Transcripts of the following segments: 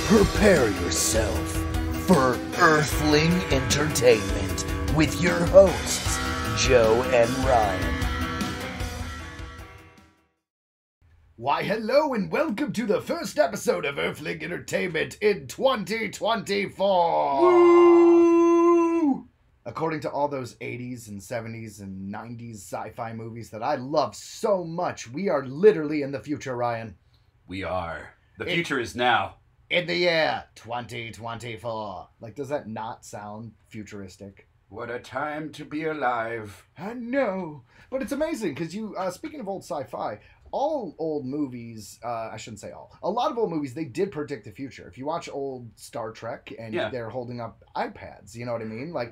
Prepare yourself for Earthling Entertainment with your hosts, Joe and Ryan. Why, hello and welcome to the first episode of Earthling Entertainment in 2024! Woo! According to all those 80s and 70s and 90s sci-fi movies that I love so much, we are literally in the future, Ryan. We are. The future is now. In the year 2024. Like, does that not sound futuristic? What a time to be alive. I know. But it's amazing because speaking of old sci-fi, all old movies, I shouldn't say all, a lot of old movies, they did predict the future. If you watch old Star Trek and they're holding up iPads, you know what I mean? Like,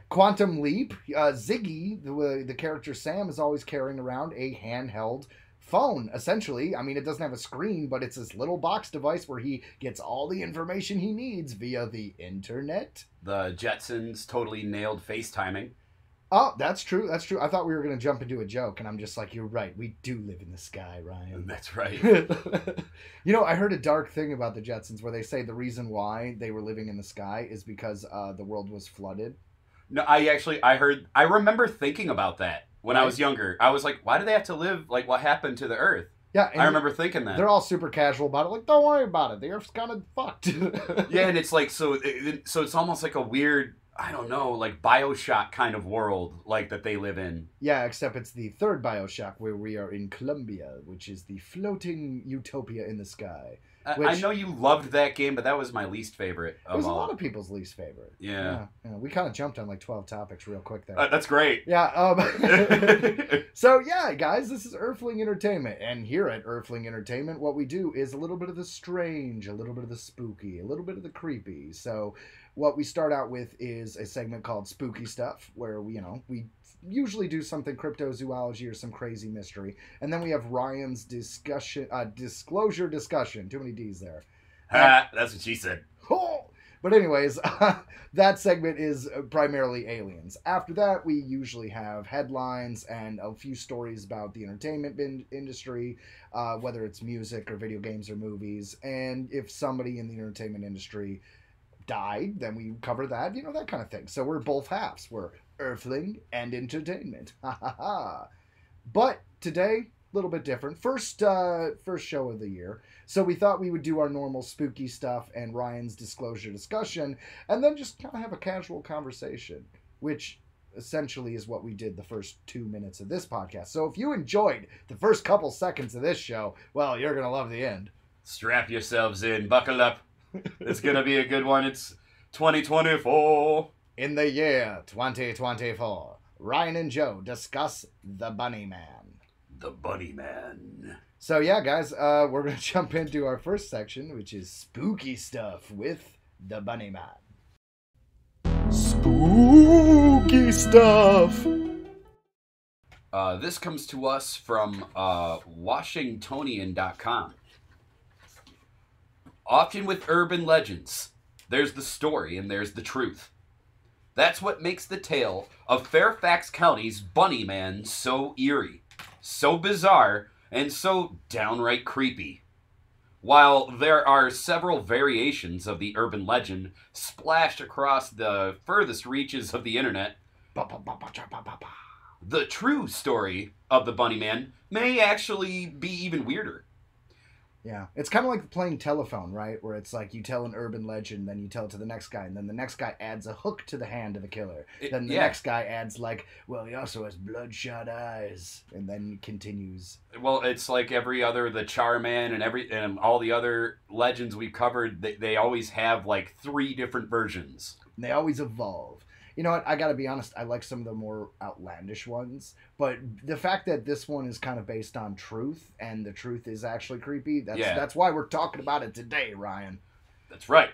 Quantum Leap, Ziggy, the character Sam, is always carrying around a handheld phone, essentially. I mean, it doesn't have a screen, but it's this little box device where he gets all the information he needs via the internet. The Jetsons totally nailed FaceTiming. Oh, that's true. That's true. I thought we were going to jump into a joke, and I'm just like, you're right. We do live in the sky, Ryan. That's right. You know, I heard a dark thing about the Jetsons where they say the reason why they were living in the sky is because the world was flooded. No, I remember thinking about that when I was younger. I was like, why do they have to live, like, what happened to the Earth? Yeah, I remember thinking that. They're all super casual about it. Like, don't worry about it. The Earth's kind of fucked. Yeah, and it's like, so it's almost like a weird, I don't know, like BioShock kind of world, like, that they live in. Yeah, except it's the third BioShock where we are in Colombia, which is the floating utopia in the sky. I know you loved that game, but that was my least favorite of all. It was a lot of people's least favorite. Yeah. We kind of jumped on like 12 topics real quick there. That's great. Yeah. So, yeah, guys, this is Earthling Entertainment. And here at Earthling Entertainment, what we do is a little bit of the strange, a little bit of the spooky, a little bit of the creepy. So what we start out with is a segment called Spooky Stuff, where we usually do something cryptozoology or some crazy mystery. And then we have Ryan's disclosure discussion. Too many D's there. That's what she said. But anyways, that segment is primarily aliens. After that, we usually have headlines and a few stories about the entertainment industry, whether it's music or video games or movies. And if somebody in the entertainment industry died, then we cover that, that kind of thing. So we're both halves. We're Earthling and Entertainment. But today, a little bit different. First show of the year. So we thought we would do our normal spooky stuff and Ryan's disclosure discussion, and then just kind of have a casual conversation, which essentially is what we did the first 2 minutes of this podcast. So if you enjoyed the first couple seconds of this show, well, you're going to love the end. Strap yourselves in. Buckle up. It's going to be a good one. It's 2024. In the year 2024, Ryan and Joe discuss the BunnyMan. The BunnyMan. So yeah, guys, we're going to jump into our first section, which is spooky stuff with the BunnyMan. Spooky stuff! This comes to us from Washingtonian.com. Often with urban legends, there's the story and there's the truth. That's what makes the tale of Fairfax County's BunnyMan so eerie, so bizarre, and so downright creepy. While there are several variations of the urban legend splashed across the furthest reaches of the internet, the true story of the BunnyMan may actually be even weirder. Yeah, it's kind of like playing telephone, right? Where it's like you tell an urban legend, then you tell it to the next guy, and then the next guy adds a hook to the hand of the killer. Then the next guy adds like, well, he also has bloodshot eyes, and then continues. Well, it's like every other, the Charman and all the other legends we've covered, they always have like 3 different versions. And they always evolve. You know what? I gotta be honest. I like some of the more outlandish ones, but the fact that this one is kind of based on truth, and the truth is actually creepy. That's why we're talking about it today, Ryan. That's right.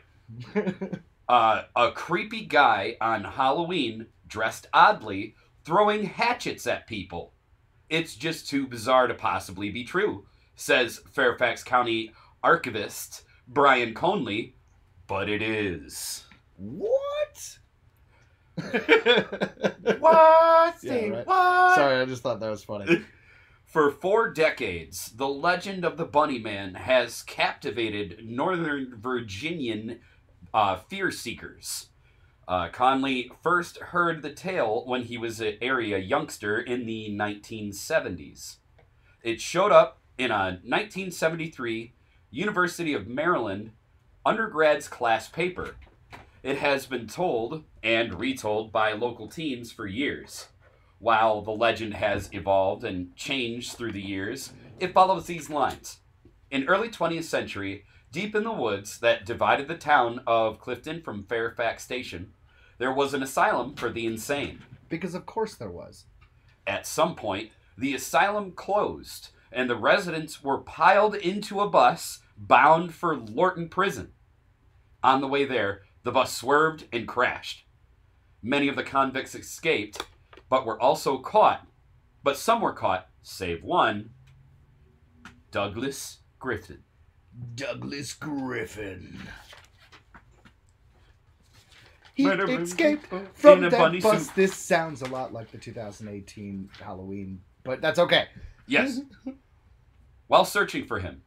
A creepy guy on Halloween, dressed oddly, throwing hatchets at people. It's just too bizarre to possibly be true, says Fairfax County archivist Brian Conley, but it is. What? What? Yeah, right. What? Sorry, I just thought that was funny. For 4 decades, the legend of the BunnyMan has captivated Northern Virginian fear seekers. Conley first heard the tale when he was an area youngster in the 1970s. It showed up in a 1973 University of Maryland undergrad's class paper. It has been told and retold by local teens for years. While the legend has evolved and changed through the years, it follows these lines. In early 20th century, deep in the woods that divided the town of Clifton from Fairfax Station, there was an asylum for the insane. Because of course there was. At some point, the asylum closed, and the residents were piled into a bus bound for Lorton Prison. On the way there, the bus swerved and crashed. Many of the convicts escaped, but were also caught. But some were caught, save one, Douglas Griffin. Douglas Griffin. He escaped from that bus. This sounds a lot like the 2018 Halloween, but that's okay. Yes. While searching for him,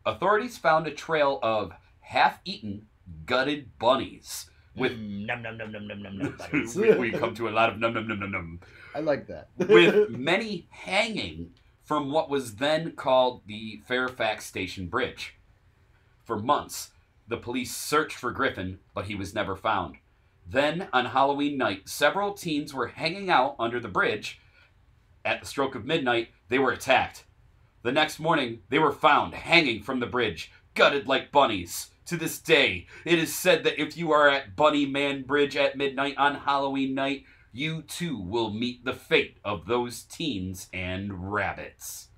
authorities found a trail of half-eaten, gutted bunnies. With num num num num num num num bunnies. we come to a lot of num num num num num. I like that. With many hanging from what was then called the Fairfax Station Bridge. For months, the police searched for Griffin, but he was never found. Then, on Halloween night, several teens were hanging out under the bridge. At the stroke of midnight, they were attacked. The next morning, they were found hanging from the bridge, gutted like bunnies. To this day, it is said that if you are at BunnyMan Bridge at midnight on Halloween night, you too will meet the fate of those teens and rabbits.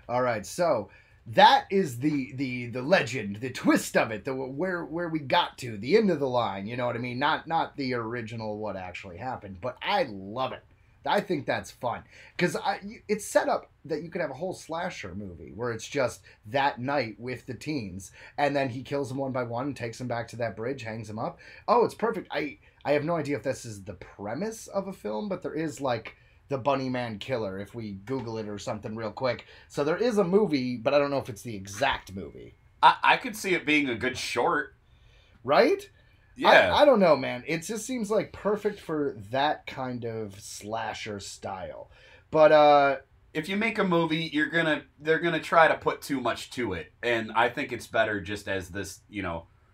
All right, so that is the legend, the twist of it, where we got to, the end of the line, you know what I mean? Not the original what actually happened, but I love it. I think that's fun because it's set up that you could have a whole slasher movie where it's just that night with the teens, and then he kills them one by one, takes them back to that bridge, hangs them up. Oh, it's perfect. I have no idea if this is the premise of a film, but there is like the BunnyMan Killer if we Google it or something real quick. So there is a movie, but I don't know if it's the exact movie. I could see it being a good short. Right? Yeah. I don't know, man. It just seems like perfect for that kind of slasher style. But if you make a movie, they're gonna try to put too much to it, and I think it's better just as this,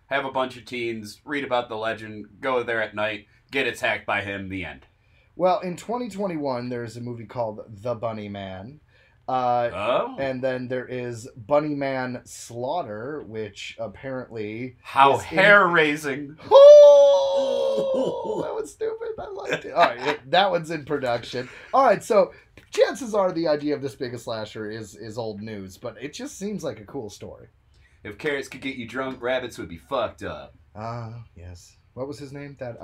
have a bunch of teens, read about the legend, go there at night, get attacked by him, the end. Well, in 2021, there's a movie called The BunnyMan. And then there is BunnyMan Slaughter, which apparently... How hair-raising. Oh, that was stupid. I liked it. All right, that one's in production. All right, so chances are the idea of this big a slasher is old news, but it just seems like a cool story. If carrots could get you drunk, rabbits would be fucked up. Yes. What was his name? That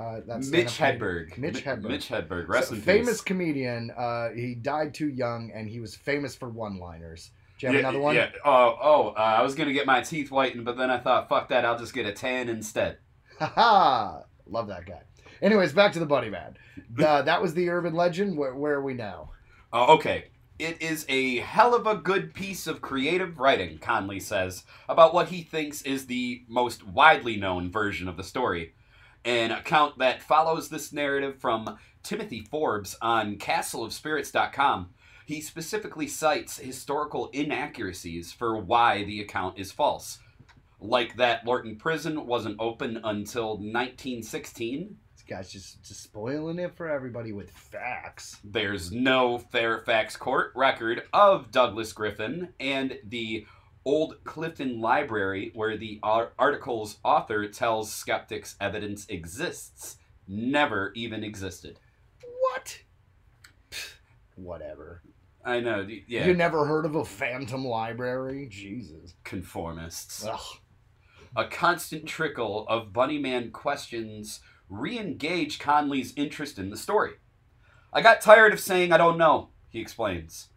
Mitch Hedberg. Mitch Hedberg. Rest in peace. Famous comedian. He died too young, and he was famous for one-liners. Do you have another one? Yeah. I was gonna get my teeth whitened, but then I thought, fuck that, I'll just get a tan instead. Ha! Love that guy. Anyways, back to the BunnyMan. That was the urban legend. Where are we now? Okay. It is a hell of a good piece of creative writing, Conley says, about what he thinks is the most widely known version of the story. An account that follows this narrative from Timothy Forbes on castleofspirits.com. He specifically cites historical inaccuracies for why the account is false. Like that Lorton Prison wasn't open until 1916. This guy's just spoiling it for everybody with facts. There's no Fairfax court record of Douglas Griffin, and the Old Clifton Library, where the article's author tells skeptics evidence exists, never even existed. What? Whatever. I know, yeah. You never heard of a phantom library? Jesus. Conformists. Ugh. A constant trickle of BunnyMan questions re-engage Conley's interest in the story. I got tired of saying I don't know, he explains.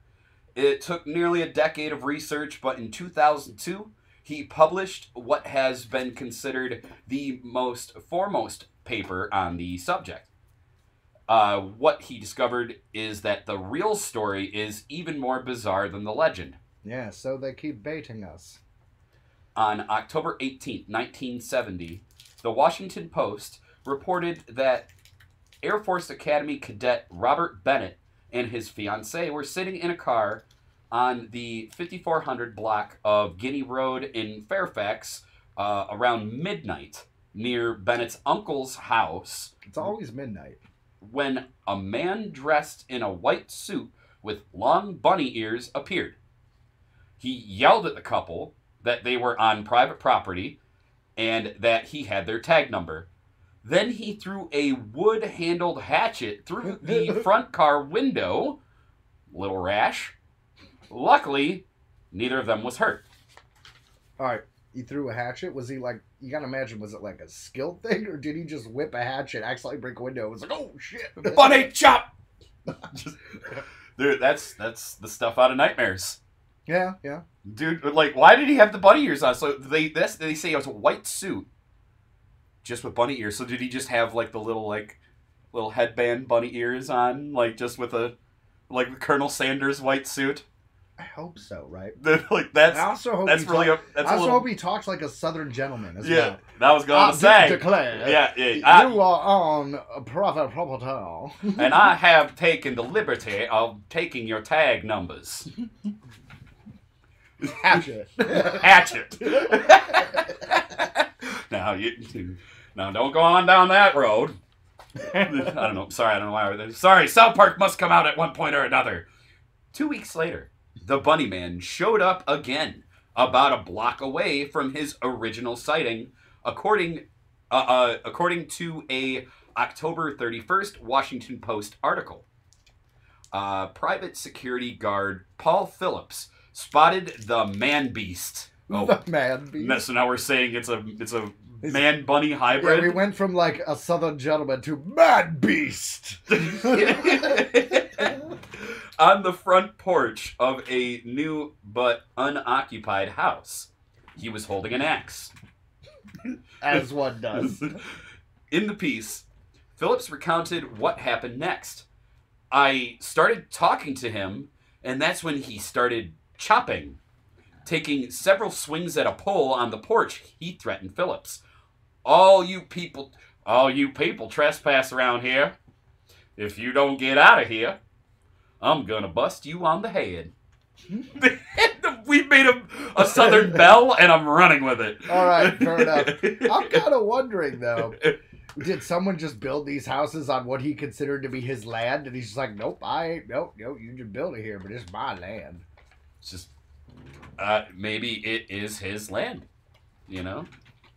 It took nearly a decade of research, but in 2002, he published what has been considered the most foremost paper on the subject. What he discovered is that the real story is even more bizarre than the legend. Yeah, so they keep baiting us. On October 18th, 1970, the Washington Post reported that Air Force Academy cadet Robert Bennett and his fiancée were sitting in a car on the 5400 block of Guinea Road in Fairfax around midnight near Bennett's uncle's house. It's always midnight. When a man dressed in a white suit with long bunny ears appeared. He yelled at the couple that they were on private property and that he had their tag number. Then he threw a wood-handled hatchet through the front car window. Little rash. Luckily, neither of them was hurt. All right, he threw a hatchet. Was he like, you gotta imagine, was it like a skill thing, or did he just whip a hatchet, accidentally break a window? It was like, oh shit, bunny chop. Dude, that's the stuff out of nightmares. Yeah, yeah. Dude, like, why did he have the bunny ears on? So they say it was a white suit, just with bunny ears. So did he just have like the little headband bunny ears on, like just with a Colonel Sanders white suit? I hope so, right? Like that's. I also hope that's he really. I also hope he talks like a Southern gentleman as well. That was going to say. Declare, yeah. You are on private property, and I have taken the liberty of taking your tag numbers. Hatchet. Hatchet. Now don't go on down that road. I don't know. Sorry, I don't know why. Sorry, South Park must come out at one point or another. 2 weeks later, the BunnyMan showed up again, about a block away from his original sighting, according to a October 31st Washington Post article. Private security guard Paul Phillips spotted the man beast. Oh, the man beast. So now we're saying it's a man bunny hybrid. Yeah, we went from like a Southern gentleman to man beast. On the front porch of a new but unoccupied house, he was holding an axe. As one does. In the piece, Phillips recounted what happened next. I started talking to him, and that's when he started chopping. Taking several swings at a pole on the porch, he threatened Phillips. All you people trespass around here. If you don't get out of here, I'm gonna bust you on the head. We made a Southern belle, and I'm running with it. All right, fair enough. I'm kind of wondering, though, did someone just build these houses on what he considered to be his land? And he's just like, nope, you just build it here, but it's my land. It's just, maybe it is his land, you know?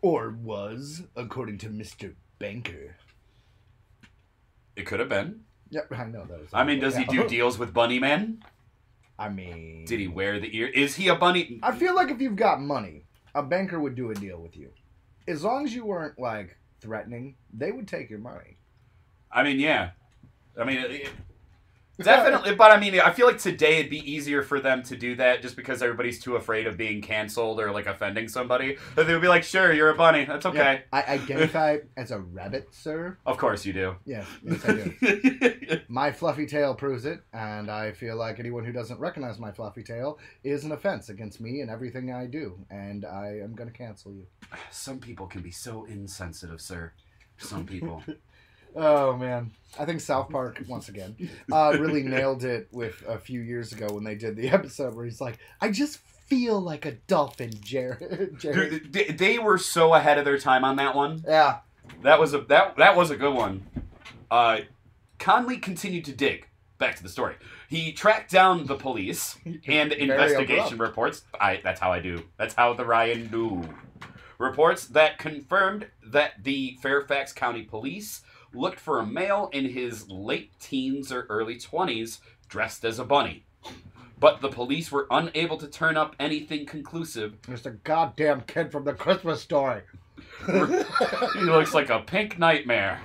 Or was, according to Mr. Banker. It could have been. Yep, I know that. I mean, does he do deals with BunnyMan? I mean... Did he wear the ear? Is he a bunny? I feel like if you've got money, a banker would do a deal with you. As long as you weren't, like, threatening, they would take your money. I mean, yeah. I mean, definitely. But, I mean, I feel like today it'd be easier for them to do that just because everybody's too afraid of being canceled or, like, offending somebody. But they would be like, sure, you're a bunny. That's okay. Yeah, I identify as a rabbit, sir. Of course you do. Yes, I do. My fluffy tail proves it, and I feel like anyone who doesn't recognize my fluffy tail is an offense against me and everything I do, and I am going to cancel you. Some people can be so insensitive, sir. Some people. Oh, man. I think South Park, once again, really nailed it with a few years ago when they did the episode where he's like, I just feel like a dolphin, Jared. Dude, they were so ahead of their time on that one. Yeah. That was a good one. Conley continued to dig. Back to the story. He tracked down the police and investigation reports. That's how I do. That's how the Ryan do. Reports that confirmed that the Fairfax County Police looked for a male in his late teens or early 20s dressed as a bunny. But the police were unable to turn up anything conclusive. It's the goddamn kid from the Christmas Story. He looks like a pink nightmare.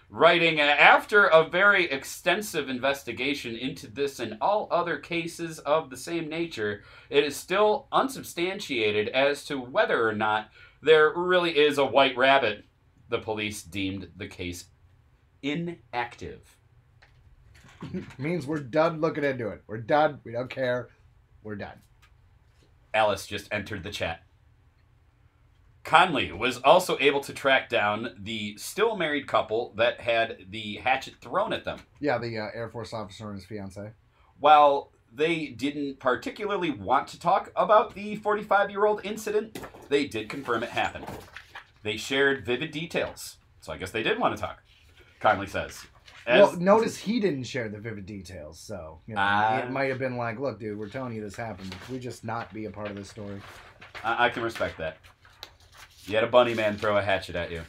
Writing, after a very extensive investigation into this and all other cases of the same nature, it is still unsubstantiated as to whether or not there really is a white rabbit. The police deemed the case inactive. Means we're done looking into it. We're done. We don't care. We're done. Alice just entered the chat. Conley was also able to track down the still married couple that had the hatchet thrown at them. Yeah, the Air Force officer and his fiance. While they didn't particularly want to talk about the 45-year-old incident, they did confirm it happened. They shared vivid details, so I guess they did want to talk, Conley says. Well, notice he didn't share the vivid details, so it might have been like, look, dude, we're telling you this happened. Can we just not be a part of this story? I can respect that. You had a BunnyMan throw a hatchet at you.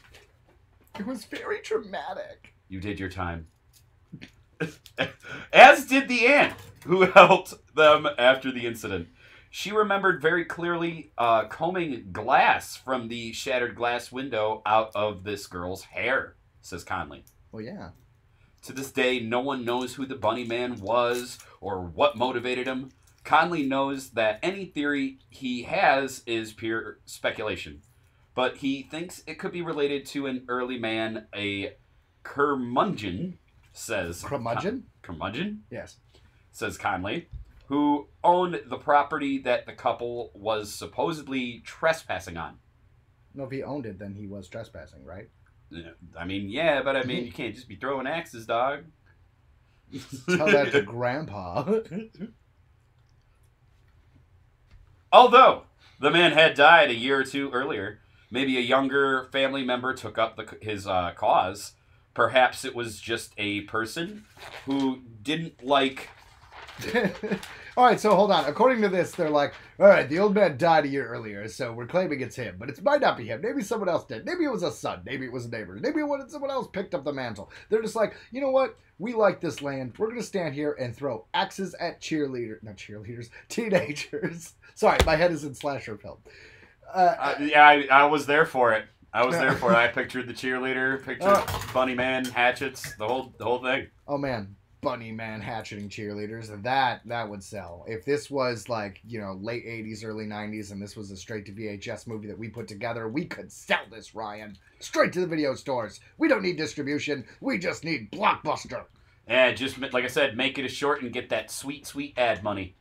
It was very dramatic. You did your time. As did the aunt who helped them after the incident. She remembered very clearly combing glass from the shattered glass window out of this girl's hair, says Conley. Well, yeah. To this day, no one knows who the BunnyMan was or what motivated him. Conley knows that any theory he has is pure speculation, but he thinks it could be related to an early man, a curmudgeon, says... Curmudgeon? Curmudgeon? Yes. Says Conley, who owned the property that the couple was supposedly trespassing on. No, if he owned it, then he was trespassing, right? I mean, yeah, but I mean, you can't just be throwing axes, dog. Tell that to Grandpa. Although the man had died a year or two earlier, maybe a younger family member took up his cause. Perhaps it was just a person who didn't like... All right, so hold on. According to this, they're like, all right, the old man died a year earlier, so we're claiming it's him. But it might not be him. Maybe someone else did. Maybe it was a son. Maybe it was a neighbor. Maybe someone else picked up the mantle. They're just like, you know what? We like this land. We're going to stand here and throw axes at teenagers. Sorry, my head is in slasher film. I was there for it. I pictured the cheerleader, pictured BunnyMan, hatchets, the whole thing. Oh, man. BunnyMan hatcheting cheerleaders, that would sell. If this was like, late 80s, early 90s, and this was a straight to VHS movie that we put together, we could sell this, Ryan. Straight to the video stores. We don't need distribution. We just need Blockbuster. Yeah, just like I said, make it a short and get that sweet, sweet ad money.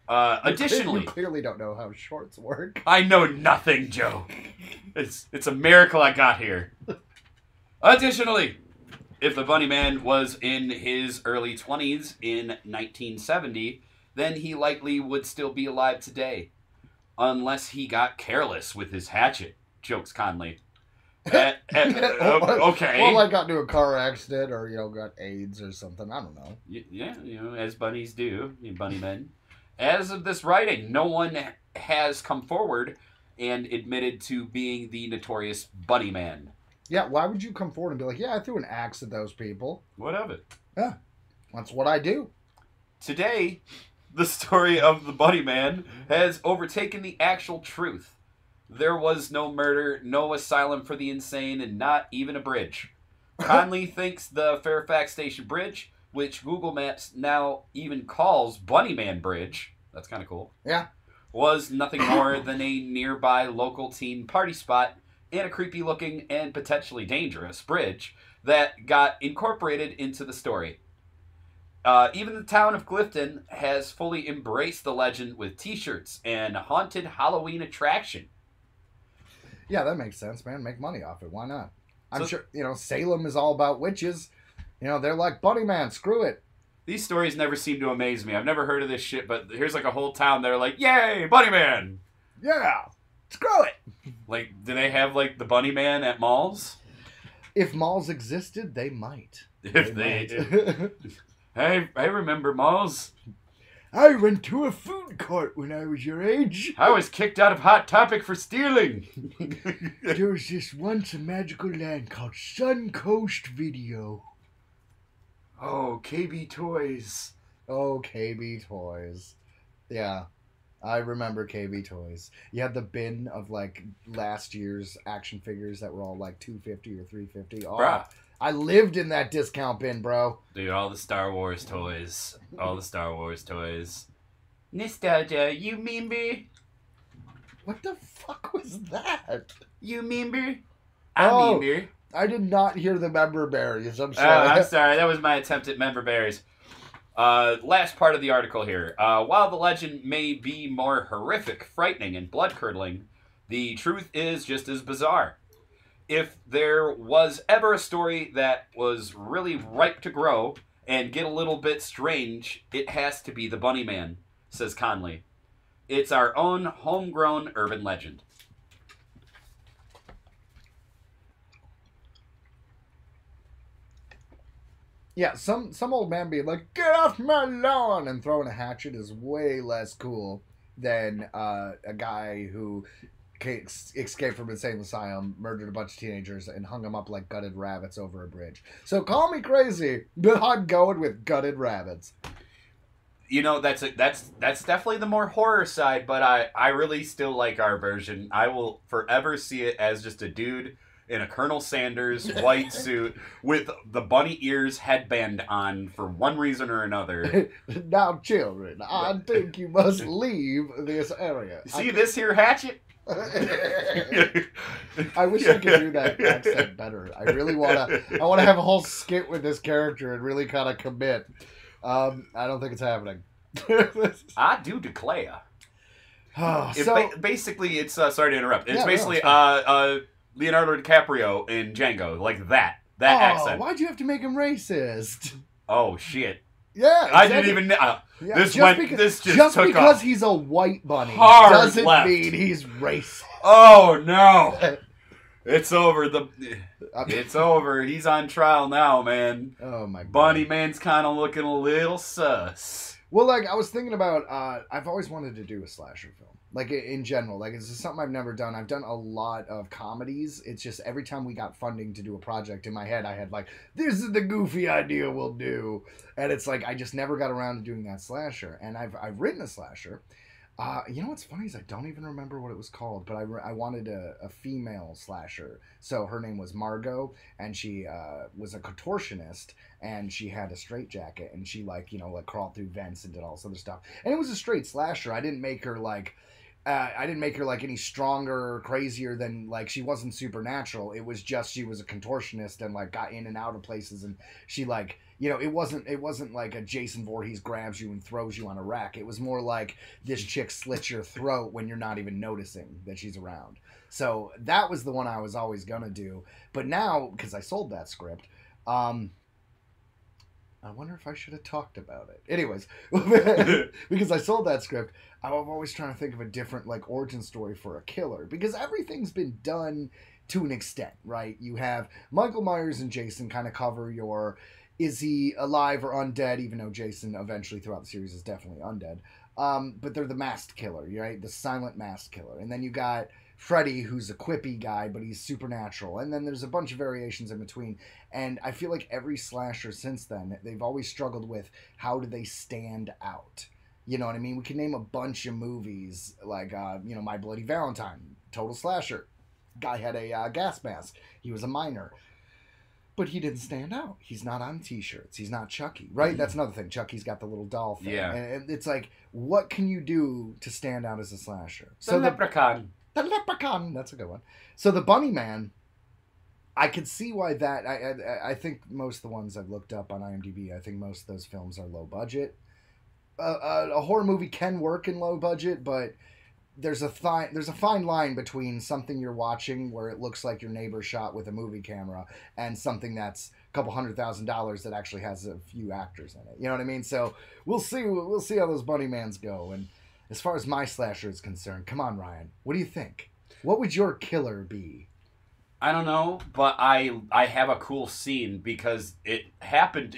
Additionally... You clearly don't know how shorts work. I know nothing, Joe. It's a miracle I got here. Additionally... If the BunnyMan was in his early 20s in 1970, then he likely would still be alive today. Unless he got careless with his hatchet, jokes Conley. Okay. Well, like got into a car accident or, got AIDS or something. I don't know. Yeah, as bunnies do, BunnyMen. As of this writing, no one has come forward and admitted to being the notorious BunnyMan. Yeah, why would you come forward and be like, yeah, I threw an axe at those people? What of it? Yeah, that's what I do. Today, the story of the BunnyMan has overtaken the actual truth. There was no murder, no asylum for the insane, and not even a bridge. Conley thinks the Fairfax Station Bridge, which Google Maps now even calls BunnyMan Bridge, that's kind of cool, yeah, was nothing more than a nearby local teen party spot and a creepy-looking and potentially dangerous bridge that got incorporated into the story. Even the town of Clifton has fully embraced the legend with T-shirts and a haunted Halloween attraction. Yeah, that makes sense, man. Make money off it. Why not? I'm sure, Salem is all about witches. They're like, BunnyMan, screw it. These stories never seem to amaze me. I've never heard of this shit, but here's like a whole town that are like, yay, BunnyMan! Yeah! Screw it! Like, do they have, like, the BunnyMan at malls? If malls existed, they might. If they did. I remember malls. I went to a food court when I was your age. I was kicked out of Hot Topic for stealing. There was this once a magical land called Suncoast Video. Oh, KB Toys. Oh, KB Toys. Yeah. I remember KB Toys. You had the bin of like last year's action figures that were all like $250 or $350. Oh, Bruh. I lived in that discount bin, bro. Dude, all the Star Wars toys. All the Star Wars toys. Nostalgia, you remember? What the fuck was that? You remember? I remember. I did not hear the member berries. I'm Oh, sorry. I'm sorry. That was my attempt at member berries. Last part of the article here. While the legend may be more horrific, frightening, and blood-curdling, the truth is just as bizarre. If there was ever a story that was really ripe to grow and get a little bit strange, it has to be the BunnyMan, says Conley. It's our own homegrown urban legend. Yeah, some old man being like, "Get off my lawn," and throwing a hatchet is way less cool than a guy who escaped from an insane asylum, murdered a bunch of teenagers, and hung them up like gutted rabbits over a bridge. So call me crazy, but I'm going with gutted rabbits. You know, that's definitely the more horror side, but I really still like our version. I will forever see it as just a dude in a Colonel Sanders white suit with the bunny ears headband on for one reason or another. Now, children, I think you must leave this area. See this here hatchet? I wish I could do that accent better. I really want to have a whole skit with this character and really kind of commit. I don't think it's happening. I do declare. Basically, it's sorry to interrupt. It's basically Leonardo DiCaprio in Django, like that accent. Why'd you have to make him racist? Oh shit! Yeah, exactly. I didn't even know. Yeah, this just took because off. He's a white bunny Hard doesn't left. mean he's racist. Oh no! It's over. It's over. He's on trial now, man. Oh my god. BunnyMan's kind of looking a little sus. Well, like, I was thinking about, I've always wanted to do a slasher film. Like, in general. Like, this is something I've never done. I've done a lot of comedies. It's just every time we got funding to do a project, in my head, I had, like, this is the goofy idea we'll do. And it's like, I just never got around to doing that slasher. And I've written a slasher. You know what's funny is I don't even remember what it was called, but I wanted a female slasher. So her name was Margot, and she was a contortionist, and she had a straitjacket, and she like crawled through vents and did all this other stuff. And it was a straight slasher. I didn't make her like any stronger or crazier than, like, she wasn't supernatural. It was just she was a contortionist and like got in and out of places, and she like. It wasn't like a Jason Voorhees grabs you and throws you on a rack. It was more like this chick slits your throat when you're not even noticing that she's around. So that was the one I was always going to do. But now, because I sold that script, I wonder if I should have talked about it. Anyways, because I sold that script, I'm always trying to think of a different like origin story for a killer. Because everything's been done to an extent, right? You have Michael Myers and Jason kind of cover your... Is he alive or undead? Even though Jason eventually throughout the series is definitely undead. But they're the masked killer, right? The silent masked killer. And then you got Freddy, who's a quippy guy, but he's supernatural. And then there's a bunch of variations in between. And I feel like every slasher since then, they've always struggled with how do they stand out. You know what I mean? We can name a bunch of movies like, My Bloody Valentine, total slasher. Guy had a gas mask. He was a miner. But he didn't stand out. He's not on T-shirts. He's not Chucky, right? That's another thing. Chucky's got the little doll thing. Yeah. And it's like, what can you do to stand out as a slasher? The leprechaun. The leprechaun. That's a good one. So the BunnyMan, I could see why that... I think most of the ones I've looked up on IMDb, I think most of those films are low budget. A horror movie can work in low budget, but... There's a fine line between something you're watching where it looks like your neighbor shot with a movie camera and something that's a couple $100,000 that actually has a few actors in it. You know what I mean? So we'll see how those BunnyMans go. And as far as my slasher is concerned, come on, Ryan, what do you think? What would your killer be? I don't know, but I have a cool scene because it happened.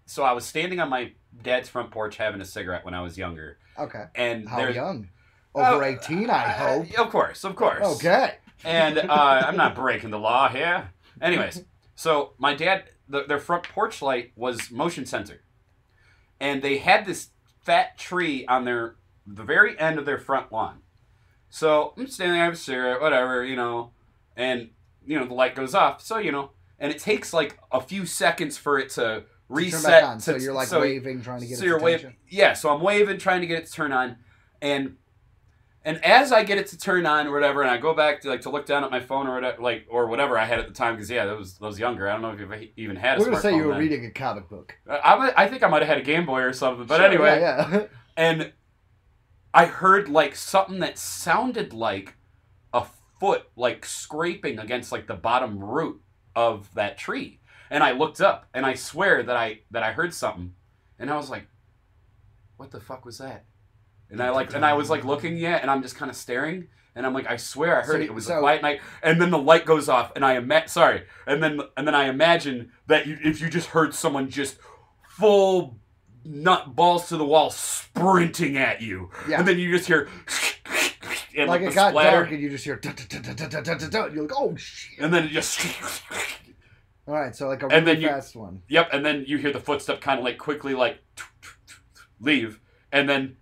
So I was standing on my dad's front porch having a cigarette when I was younger. Okay. And how young? Over 18, I hope. Of course. Okay. And I'm not breaking the law here. Anyways, so my dad, their front porch light was motion censored. And they had this fat tree on the very end of their front lawn. So I'm standing there, I have a cigarette, whatever, and, the light goes off. So, and it takes like a few seconds for it to reset. Turn back on. So you're like waving, trying to get its attention. Yeah, so I'm waving, trying to get it to turn on. And And as I get it to turn on or whatever, and I go back to like to look down at my phone or whatever, like or whatever I had at the time, because yeah, that was younger. I don't know if you even had a We're gonna say you were then. reading a comic book. I think I might have had a Game Boy or something, but Sure, anyway. yeah. And I heard like something that sounded like a foot like scraping against like the bottom root of that tree. And I looked up, and I swear that I heard something, and I was like, "What the fuck was that?" And I was like looking at, and I'm just kind of staring, and I'm like, I swear I heard it. It was a quiet night, and then the light goes off, and and then I imagine that if you just heard someone just full nut balls to the wall sprinting at you, and then you just hear. And like it got dark, and you just hear. You're like, oh shit! And then it just. All right, so like a really fast one. Yep, and then you hear the footstep kind of like quickly like leave, and then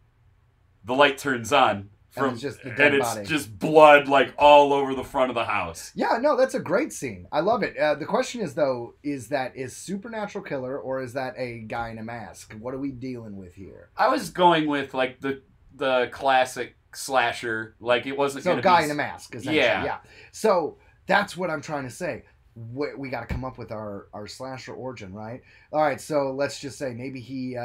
the light turns on and it's just the dead body. It's just blood like all over the front of the house. Yeah, no, that's a great scene. I love it. The question is though, is supernatural killer or is that a guy in a mask? What are we dealing with here? I was going with like the classic slasher, like it wasn't. So guy in a mask, essentially. Yeah. So that's what I'm trying to say. We got to come up with our slasher origin, right? All right, so let's just say maybe he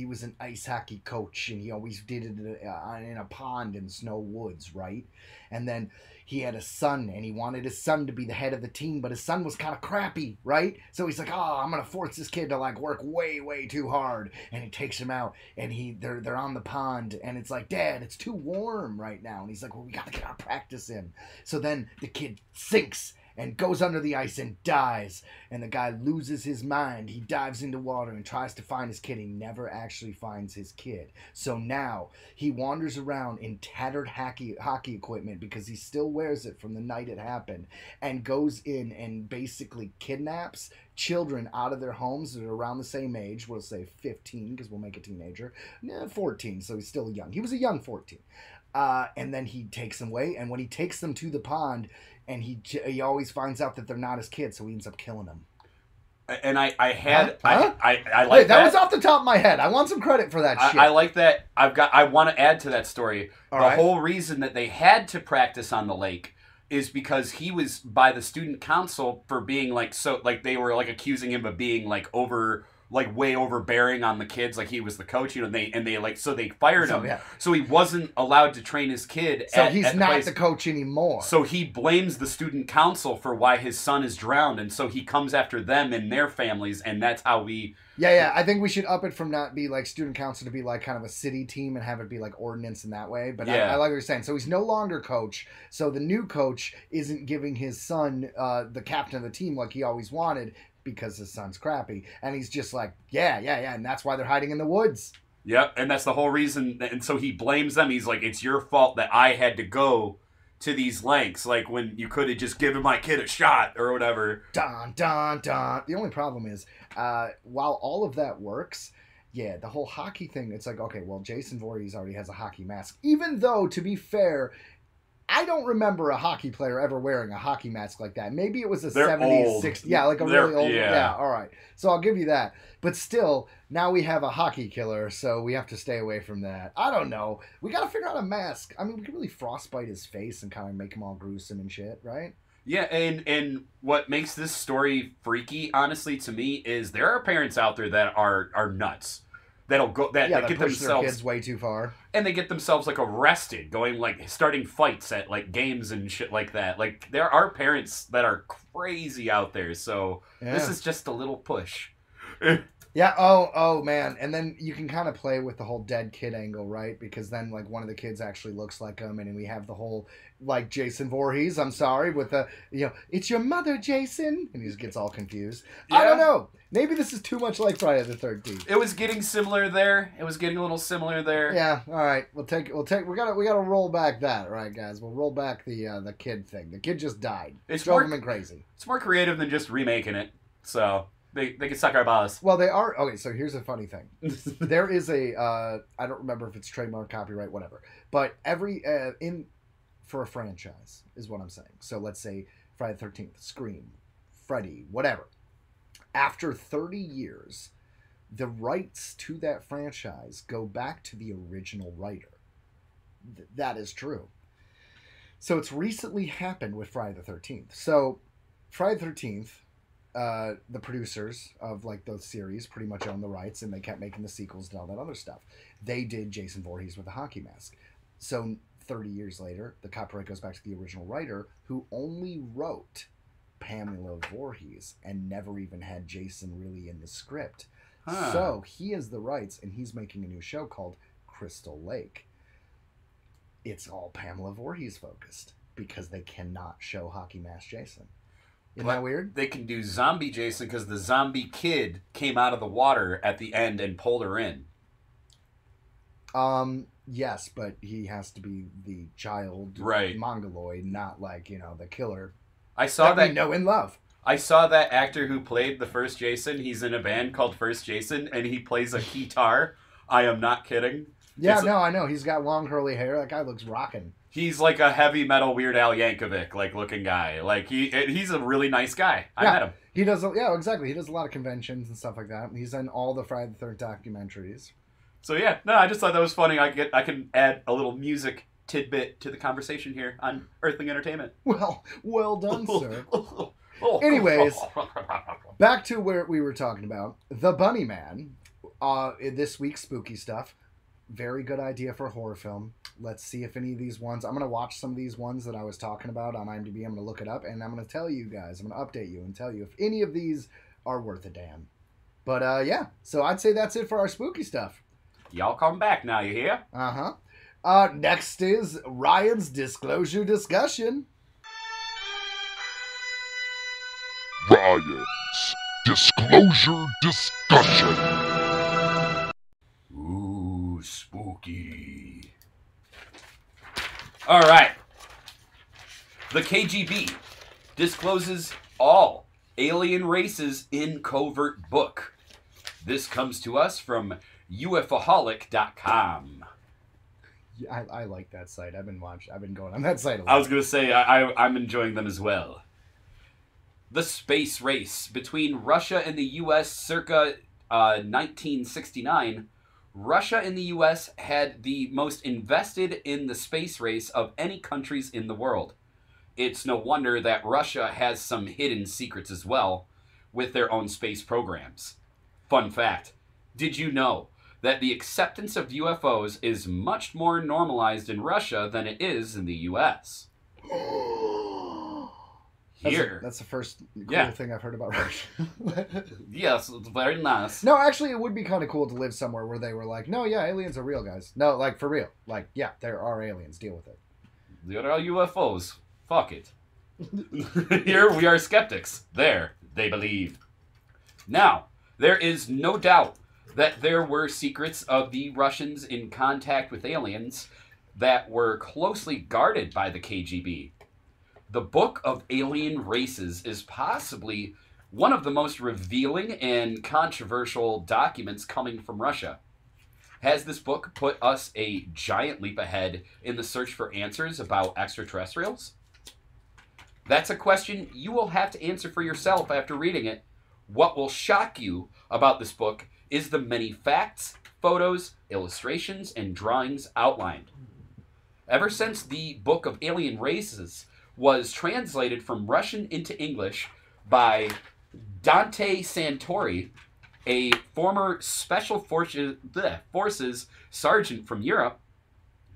was an ice hockey coach and he always did it in a pond in Snow Woods, right? And then he had a son and he wanted his son to be the head of the team, but his son was kind of crappy, right? So he's like, oh, I'm gonna force this kid to like work way too hard, and he takes him out and they're on the pond and it's like, Dad, it's too warm right now, and he's like, well, we gotta get our practice in. So then the kid sinks and goes under the ice and dies. And the guy loses his mind. He dives into water and tries to find his kid. He never actually finds his kid. So now he wanders around in tattered hockey equipment because he still wears it from the night it happened, and goes in and basically kidnaps children out of their homes that are around the same age. We'll say 15 because we'll make a teenager. 14, so he's still young. He was a young 14. And then he takes them away. And when he takes them to the pond, and he always finds out that they're not his kids, so he ends up killing them. And I like Wait, that. That was off the top of my head. I want some credit for that shit. I like that. I want to add to that story. All whole reason that they had to practice on the lake is because he was by the student council for being like, so like they were like accusing him of being like way overbearing on the kids, like he was the coach, and they fired him. Yeah. So he wasn't allowed to train his kid. So he's not the coach anymore. So he blames the student council for why his son is drowned, and so he comes after them and their families, and that's how we. Yeah. I think we should up it from not be like student council to be like kind of a city team and have it be like ordinance in that way. But I like what you're saying. So he's no longer coach. So the new coach isn't giving his son the captain of the team like he always wanted, because his son's crappy, and he's just like, yeah, and that's why they're hiding in the woods. Yep, and that's the whole reason, and so he blames them. He's like, it's your fault that I had to go to these lengths, like when you could have just given my kid a shot or whatever. Dun, dun, dun. The only problem is, while all of that works, yeah, the whole hockey thing, it's like, okay, well, Jason Voorhees already has a hockey mask, even though, to be fair, I don't remember a hockey player ever wearing a hockey mask like that. Maybe it was a 70s, old. 60s. Yeah, like really old. Yeah, all right. So I'll give you that. But still, now we have a hockey killer, so we have to stay away from that. I don't know. We got to figure out a mask. I mean, we could really frostbite his face and kind of make him all gruesome and shit, right? Yeah, and what makes this story freaky, honestly, to me, is there are parents out there that are nuts. That get push themselves their kids way too far, and they get themselves like arrested, going like starting fights at like games and shit like that. Like there are parents that are crazy out there, so this is just a little push. Yeah. Oh man. And then you can kind of play with the whole dead kid angle, right? Because then like one of the kids actually looks like him, and then we have the whole like Jason Voorhees. I'm sorry, with the it's your mother, Jason, and he just gets all confused. Yeah. I don't know. Maybe this is too much like Friday the 13th. It was getting similar there. It was getting a little similar there. Yeah. All right. We gotta roll back that, right, guys? We'll roll back the kid thing. The kid just died. It's drove him crazy. It's more creative than just remaking it. So. They can suck our balls. Well, they are. Okay, so here's a funny thing. There is a, I don't remember if it's trademark, copyright, whatever. But for a franchise is what I'm saying. So let's say Friday the 13th, Scream, Freddy, whatever. After 30 years, the rights to that franchise go back to the original writer. that is true. So it's recently happened with Friday the 13th. So Friday the 13th, the producers of like those series pretty much own the rights, and they kept making the sequels and all that other stuff. They did Jason Voorhees with a hockey mask. So 30 years later, the copyright goes back to the original writer, who only wrote Pamela Voorhees and never even had Jason really in the script. Huh. So he has the rights, and he's making a new show called Crystal Lake. It's all Pamela Voorhees focused because they cannot show hockey mask Jason. Isn't that weird? They can do zombie Jason because the zombie kid came out of the water at the end and pulled her in. Yes, but he has to be the child mongoloid, not like, the killer. I saw that we know and love. I saw that actor who played the first Jason. He's in a band called First Jason, and he plays a guitar. I am not kidding. Yeah, I know. He's got long curly hair. That guy looks rockin'. He's like a heavy metal Weird Al Yankovic like looking guy. Like he's a really nice guy. I met him. He does. Yeah, exactly. He does a lot of conventions and stuff like that. He's in all the Friday the 13th documentaries. So yeah, no, I just thought that was funny. I can add a little music tidbit to the conversation here on Earthling Entertainment. Well done, sir. Anyways, back to where we were talking about the BunnyMan. This week's spooky stuff. Very good idea for a horror film. Let's see if any of these ones... I'm going to watch some of these ones that I was talking about on IMDb. I'm going to look it up, and I'm going to tell you guys. I'm going to update you and tell you if any of these are worth a damn. But, yeah. So I'd say that's it for our spooky stuff. Y'all come back now, you hear? Uh-huh. Next is Ryan's Disclosure Discussion. Ryan's Disclosure Discussion. Ooh, spooky. All right. The KGB discloses all alien races in covert book. This comes to us from UFOholic.com. Yeah, I like that site. I've been going on that site a lot. I was going to say, I'm enjoying them as well. The space race between Russia and the U.S. circa 1969. Russia and the U.S. had the most invested in the space race of any countries in the world. It's no wonder that Russia has some hidden secrets as well with their own space programs. Fun fact, did you know that the acceptance of UFOs is much more normalized in Russia than it is in the U.S.? That's the first cool thing I've heard about Russia. Yes, it's very nice. No, actually, it would be kind of cool to live somewhere where they were like, no, yeah, aliens are real, guys. No, like, for real. Like, yeah, there are aliens. Deal with it. There are UFOs. Fuck it. Here we are skeptics. There, they believe. Now, there is no doubt that there were secrets of the Russians in contact with aliens that were closely guarded by the KGB. The Book of Alien Races is possibly one of the most revealing and controversial documents coming from Russia. Has this book put us a giant leap ahead in the search for answers about extraterrestrials? That's a question you will have to answer for yourself after reading it. What will shock you about this book is the many facts, photos, illustrations, and drawings outlined. Ever since the Book of Alien Races was translated from Russian into English by Dante Santori, a former Special Forces sergeant from Europe,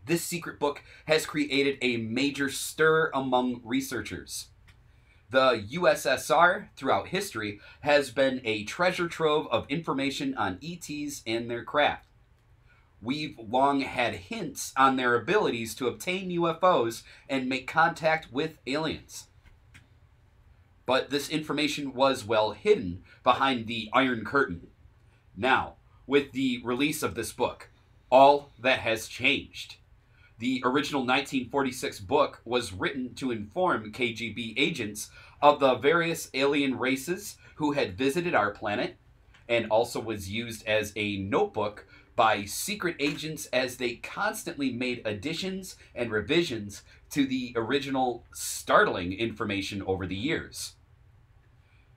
this secret book has created a major stir among researchers. The USSR, throughout history, has been a treasure trove of information on ETs and their craft. We've long had hints on their abilities to obtain UFOs and make contact with aliens. But this information was well hidden behind the Iron Curtain. Now, with the release of this book, all that has changed. The original 1946 book was written to inform KGB agents of the various alien races who had visited our planet, and also was used as a notebook by secret agents as they constantly made additions and revisions to the original startling information over the years.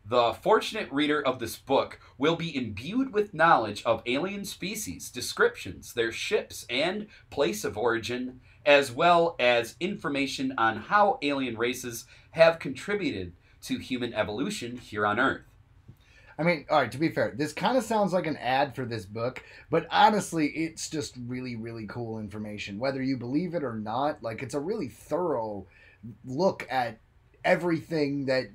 The fortunate reader of this book will be imbued with knowledge of alien species, descriptions, their ships, and place of origin, as well as information on how alien races have contributed to human evolution here on Earth. I mean, all right, to be fair, this kind of sounds like an ad for this book, but honestly, it's just really, really cool information. Whether you believe it or not, like, it's a really thorough look at everything that,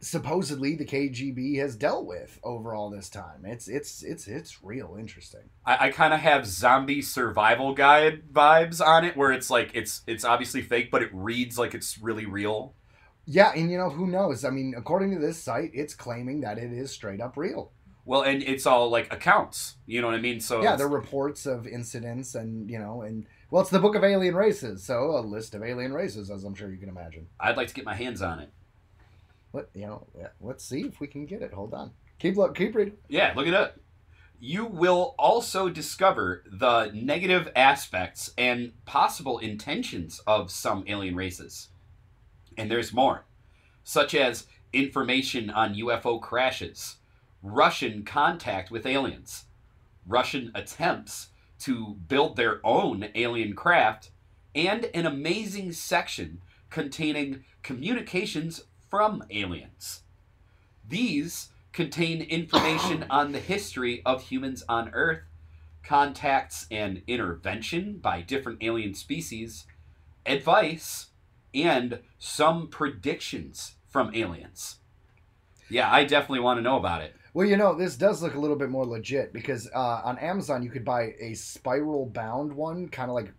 supposedly the KGB has dealt with over all this time. It's real interesting. I kind of have zombie survival guide vibes on it, where it's like, it's obviously fake, but it reads like it's really real. Yeah, and who knows? I mean, according to this site, it's claiming that it is straight up real. Well, and it's all like accounts, you know what I mean? So yeah, they're reports of incidents and, well, it's the Book of Alien Races, so a list of alien races, as I'm sure you can imagine. I'd like to get my hands on it. Let's see if we can get it. Hold on. Keep reading. Yeah, look it up. You will also discover the negative aspects and possible intentions of some alien races. And there's more, such as information on UFO crashes, Russian contact with aliens, Russian attempts to build their own alien craft, and an amazing section containing communications from aliens. These contain information on the history of humans on Earth, contacts and intervention by different alien species, advice, and some predictions from aliens. Yeah, I definitely want to know about it. Well, this does look a little bit more legit because on Amazon you could buy a spiral bound one, kind of like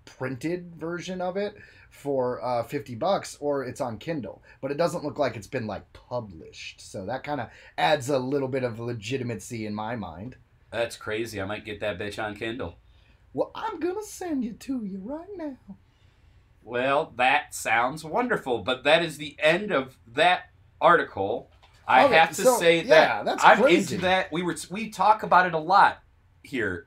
printed version of it for $50, or it's on Kindle. But it doesn't look like it's been like published, so that kind of adds a little bit of legitimacy in my mind. That's crazy. I might get that bitch on Kindle. Well, I'm gonna send it to you right now. Well, that sounds wonderful, but that is the end of that article. I have to say that I'm crazy. into that. We talk about it a lot here,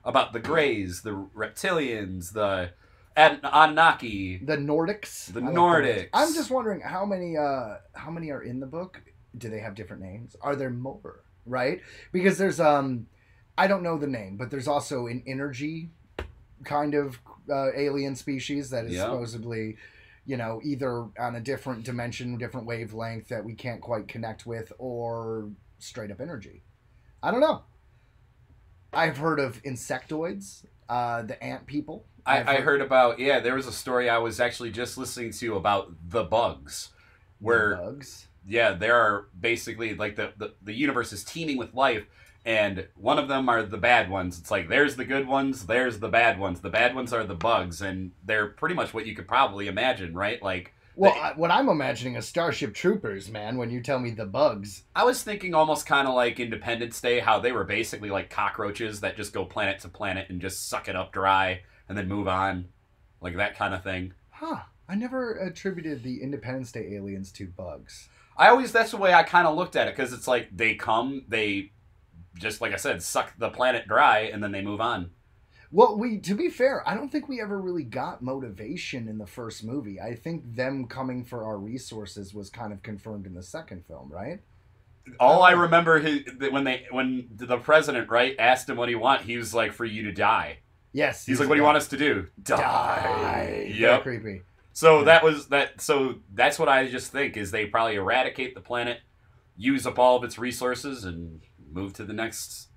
about the Greys, the Reptilians, the Anunnaki, the Nordics. The Nordics. I'm just wondering how many are in the book. Do they have different names? Are there more? Right? Because there's I don't know the name, but there's also an energy kind of alien species that is supposedly, either on a different dimension, different wavelength that we can't quite connect with, or straight up energy. I don't know. I've heard of insectoids, the ant people. I heard about, there was a story I was actually just listening to about the bugs. Where, bugs? Yeah, there are basically, like, the universe is teeming with life, and one of them are the bad ones. It's like, there's the good ones, there's the bad ones. The bad ones are the bugs, and they're pretty much what you could probably imagine, right? Like, well, what I'm imagining is Starship Troopers, man, when you tell me the bugs. I was thinking almost kind of like Independence Day, how they were basically like cockroaches that just go planet to planet and just suck it up dry and then move on. Like that kind of thing. Huh. I never attributed the Independence Day aliens to bugs. That's the way I kind of looked at it, because it's like they come, they just, like I said, suck the planet dry, and then they move on. Well, to be fair, I don't think we ever really got motivation in the first movie. I think them coming for our resources was kind of confirmed in the second film, right? All I remember when the president, right, asked him what he want, he was like, for you to die. Yes. He's like, what do you want us to do? Die. Yep. Very creepy. So So that's what I just think is they probably eradicate the planet, use up all of its resources, and move to the next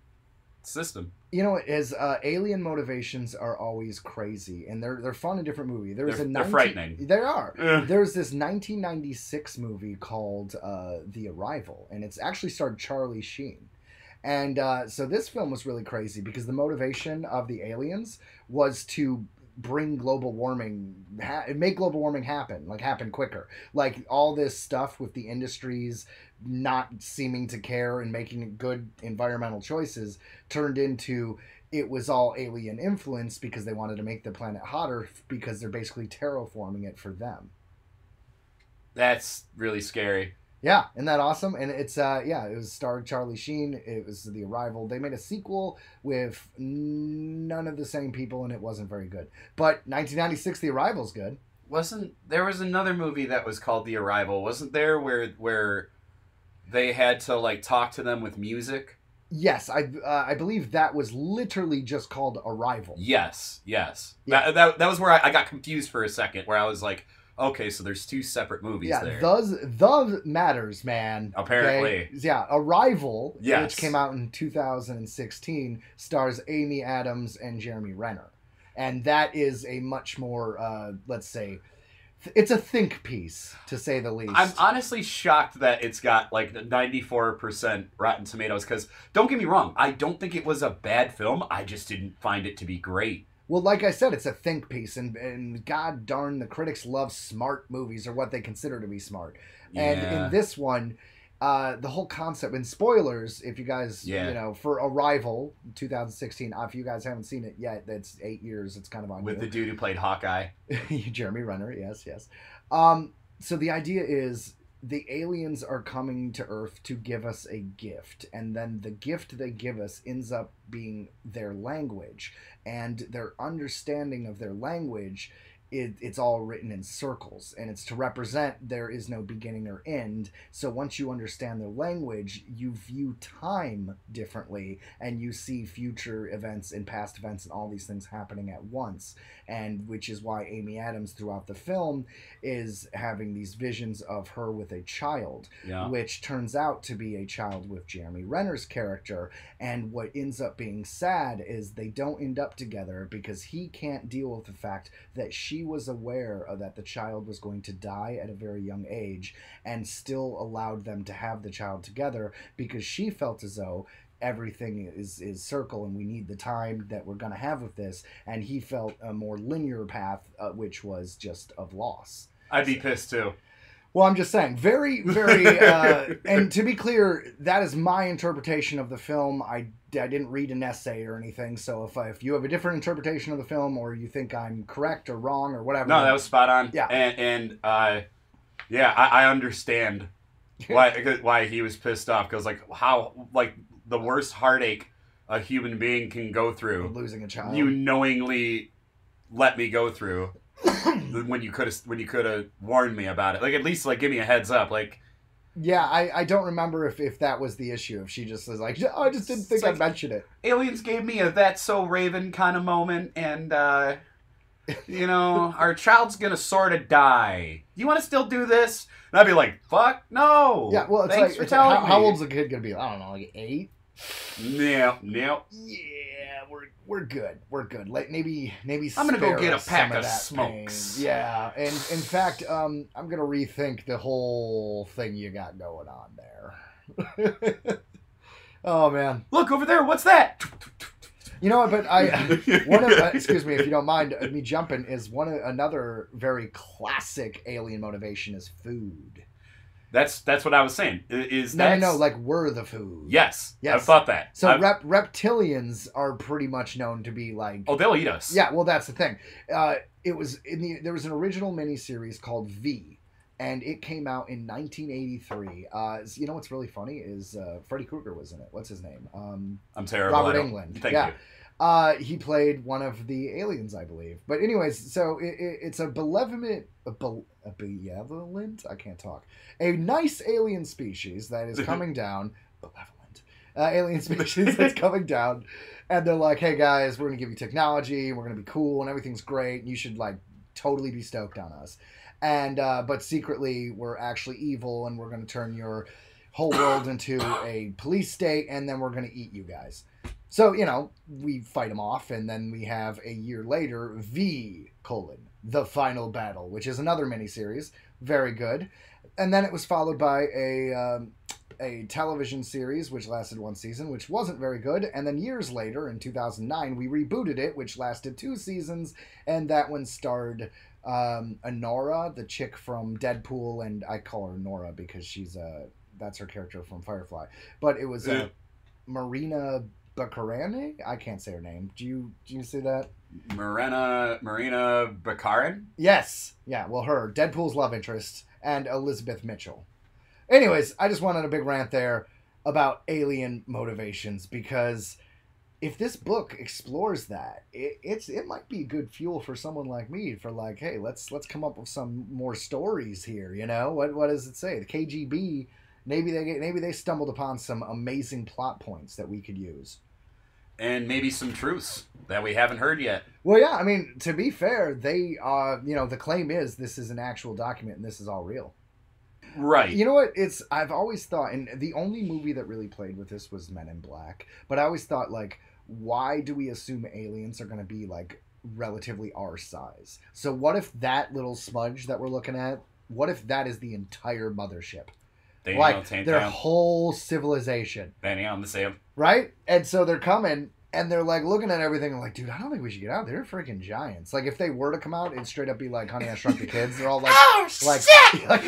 system. As alien motivations are always crazy, and they're fun in different movies. They're frightening. They are. There's this 1996 movie called The Arrival, and it's actually starred Charlie Sheen. And so this film was really crazy because the motivation of the aliens was to bring global warming, make global warming happen quicker. Like all this stuff with the industries not seeming to care and making good environmental choices turned into it was all alien influence because they wanted to make the planet hotter because they're basically terraforming it for them. That's really scary. Yeah, isn't that awesome? And it's it was starred Charlie Sheen. It was The Arrival. They made a sequel with none of the same people, and it wasn't very good. But 1996, The Arrival's good. There was another movie that was called The Arrival, wasn't there? Where they had to like talk to them with music. Yes, I believe that was literally just called Arrival. Yes. Yeah. That was where I got confused for a second, where I was like, okay, so there's two separate movies there. The matters, man. Apparently. Okay? Yeah, Arrival, Yes. which came out in 2016, stars Amy Adams and Jeremy Renner. And that is a much more, let's say, it's a think piece, to say the least. I'm honestly shocked that it's got like 94% Rotten Tomatoes, because don't get me wrong, I don't think it was a bad film. I just didn't find it to be great. Well, like I said, it's a think piece, and god darn, the critics love smart movies, or what they consider to be smart. And in this one, the whole concept, and spoilers, if you guys, for Arrival, 2016, if you guys haven't seen it yet, that's 8 years, it's kind of on With you. the dude who played Hawkeye. Jeremy Renner, yes. So the idea is, the aliens are coming to Earth to give us a gift, and then the gift they give us ends up being their language, and their understanding of their language, it's all written in circles, and it's to represent there is no beginning or end. So once you understand their language, you view time differently, and you see future events and past events and all these things happening at once, and which is why Amy Adams throughout the film is having these visions of her with a child, which turns out to be a child with Jeremy Renner's character. And what ends up being sad is they don't end up together, because he can't deal with the fact that she was aware that the child was going to die at a very young age, and still allowed them to have the child together, because she felt as though everything is circle, and we need the time that we're going to have with this, and he felt a more linear path, which was just of loss. I'd be pissed too. Well, I'm just saying, very, very, and to be clear, that is my interpretation of the film. I didn't read an essay or anything, so if you have a different interpretation of the film, or you think I'm correct or wrong or whatever. No, that was spot on. Yeah. And I understand why he was pissed off, because how the worst heartache a human being can go through, losing a child, you knowingly let me go through. when you could have warned me about it, at least give me a heads up, Yeah, I don't remember if that was the issue. If she just was like, oh, I just didn't think I'd mention it. Aliens gave me a "That's So Raven" kind of moment, and our child's gonna sort of die. You want to still do this? And I'd be like, fuck no. Yeah, well, it's thanks for telling me. How old's the kid gonna be? I don't know, 8. No. Yeah, we're good. We're good. Maybe. I'm gonna go get a pack of smokes. Pain. Yeah, and in fact, I'm gonna rethink the whole thing you got going on there. Oh man! Look over there. What's that? You know what? But excuse me if you don't mind me jumping. Another very classic alien motivation is food. That's what I was saying. No, we're the food. Yes. I thought that. So reptilians are pretty much known to be like... Oh, they'll eat us. Yeah, well, that's the thing. There was an original miniseries called V, and it came out in 1983. You know what's really funny is Freddy Krueger was in it. What's his name? I'm terrible. Robert Englund. Thank you. He played one of the aliens, I believe. But anyways, so it's a benevolent, I can't talk, a nice alien species that is coming down, benevolent, alien species that's coming down, and they're like, hey guys, we're going to give you technology, we're going to be cool, and everything's great, and you should totally be stoked on us. And, but secretly, we're actually evil, and we're going to turn your whole world into a police state, and then we're going to eat you guys. So, we fight them off, and then we have a year later, The Final Battle, which is another miniseries. Very good. And then it was followed by a television series, which lasted 1 season, which wasn't very good. And then years later, in 2009, we rebooted it, which lasted 2 seasons, and that one starred Honora, the chick from Deadpool, and I call her Nora because that's her character from Firefly. But it was Marina Baccarin? I can't say her name. Do you see that? Marina Baccarin? Yes. Yeah, well, her. Deadpool's love interest, and Elizabeth Mitchell. Anyways, I just wanted a big rant there about alien motivations, because if this book explores that, it might be good fuel for someone like me for hey, let's come up with some more stories here, What does it say? The KGB maybe they stumbled upon some amazing plot points that we could use. And maybe some truths that we haven't heard yet. Well, yeah, I mean, to be fair, they, the claim is this is an actual document and this is all real. Right. You know what? I've always thought, and the only movie that really played with this was Men in Black, but I always thought, like, why do we assume aliens are going to be, like, relatively our size? So what if that little smudge that we're looking at, what if that is the entire mothership? Like, their whole civilization. Banning on the same. Right? And so they're coming, and they're, like, looking at everything, and like, dude, I don't think we should get out. They're freaking giants. Like, if they were to come out, it'd straight up be like Honey, I Shrunk the Kids. They're all, like... Oh, like, shit! Like,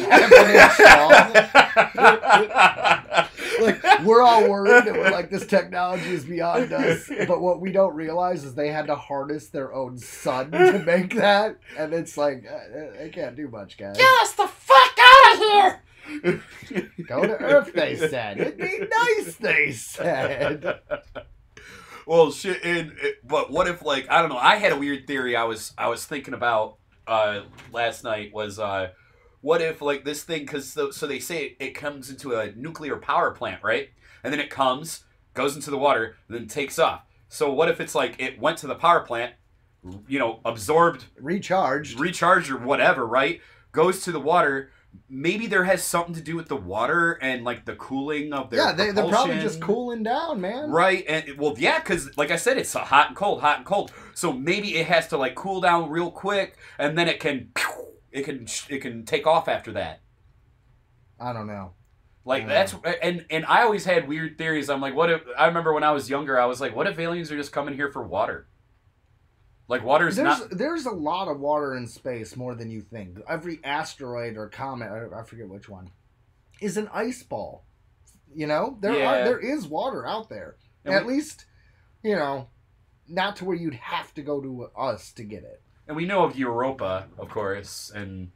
like, we're all worried, and we're like, this technology is beyond us. But what we don't realize is they had to harness their own sun to make that. And it's like, they can't do much, guys. Get us the fuck out of here! Go to Earth, they said. It'd be nice, they said. Well, shit. But what if, like, I don't know. I had a weird theory. I was thinking about last night. Was what if, like, this thing? Because so they say it comes into a nuclear power plant, right? And then it goes into the water, and then takes off. So what if it's like it went to the power plant, absorbed, recharged or whatever, right? Goes to the water. Maybe there has something to do with the water and, like, the cooling of their they're probably just cooling down, man. Right, and, well, yeah, because, like I said, it's hot and cold. So maybe it has to, like, cool down real quick, and then it can take off after that. I don't know. Like, that's, and I always had weird theories. I'm like, what if, I remember when I was younger, I was like, what if aliens are just coming here for water? Like, There's a lot of water in space, more than you think. Every asteroid or comet, I forget which one, is an ice ball. There is water out there. At least, not to where you'd have to go to us to get it. And we know of Europa, of course, and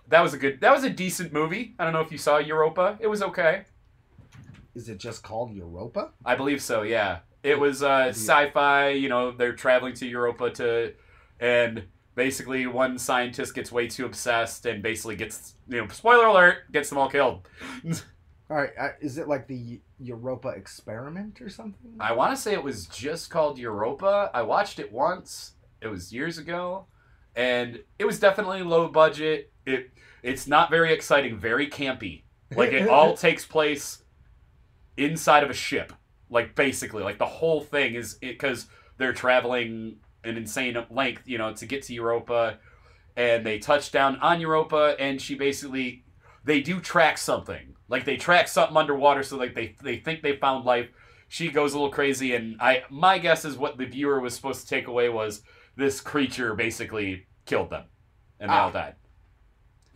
that was a decent movie. I don't know if you saw Europa. It was okay. Is it just called Europa? I believe so, yeah. It was sci-fi, they're traveling to Europa and basically one scientist gets way too obsessed and basically gets, spoiler alert, gets them all killed. All right, is it like the Europa experiment or something? I want to say it was just called Europa. I watched it once. It was years ago, and it was definitely low budget. It's not very exciting, very campy. Like, it all takes place inside of a ship. Like, basically, like, the whole thing is because they're traveling an insane length, to get to Europa, and they touch down on Europa, and they do track something. Like, they track something underwater, so, like, they think they found life. She goes a little crazy, and my guess is what the viewer was supposed to take away was this creature basically killed them, and they all died.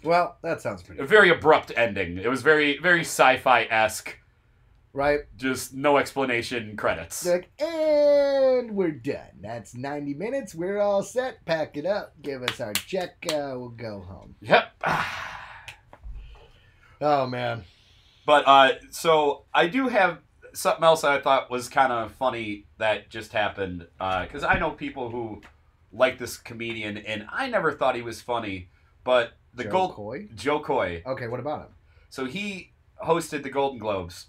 Well, that sounds pretty A very abrupt ending. It was very, very sci-fi-esque. Right. Just no explanation, credits. Like, and we're done. That's 90 minutes. We're all set. Pack it up. Give us our check. We'll go home. Yep. Oh, man. But, so, I do have something else that I thought was kind of funny that just happened. Because I know people who like this comedian, and I never thought he was funny. But Joe Coy. Okay, what about him? So, he hosted the Golden Globes.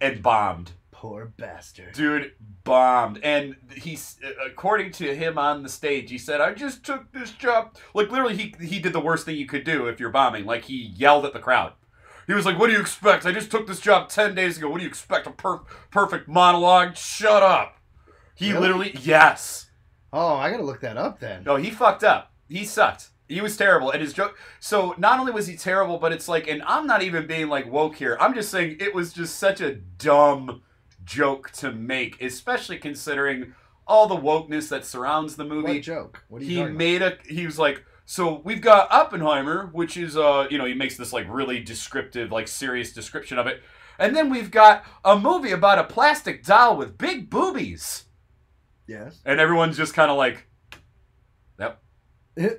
And bombed. Poor bastard. Dude, bombed. And he's, according to him on the stage, he said, I just took this job. Like, literally, he did the worst thing you could do if you're bombing. Like, he yelled at the crowd. He was like, what do you expect? I just took this job 10 days ago. What do you expect? A perfect monologue? Shut up. He literally, yes. Oh, I gotta look that up then. No, he fucked up. He sucked. He was terrible. And his joke... So, not only was he terrible, but it's like... And I'm not even being, like, woke here. I'm just saying it was just such a dumb joke to make. Especially considering all the wokeness that surrounds the movie. What joke? What are you talking about? He was like... So, we've got Oppenheimer, which is, he makes this, like, really descriptive, like, serious description of it. And then we've got a movie about a plastic doll with big boobies. Yes. And everyone's just kind of like... Yep.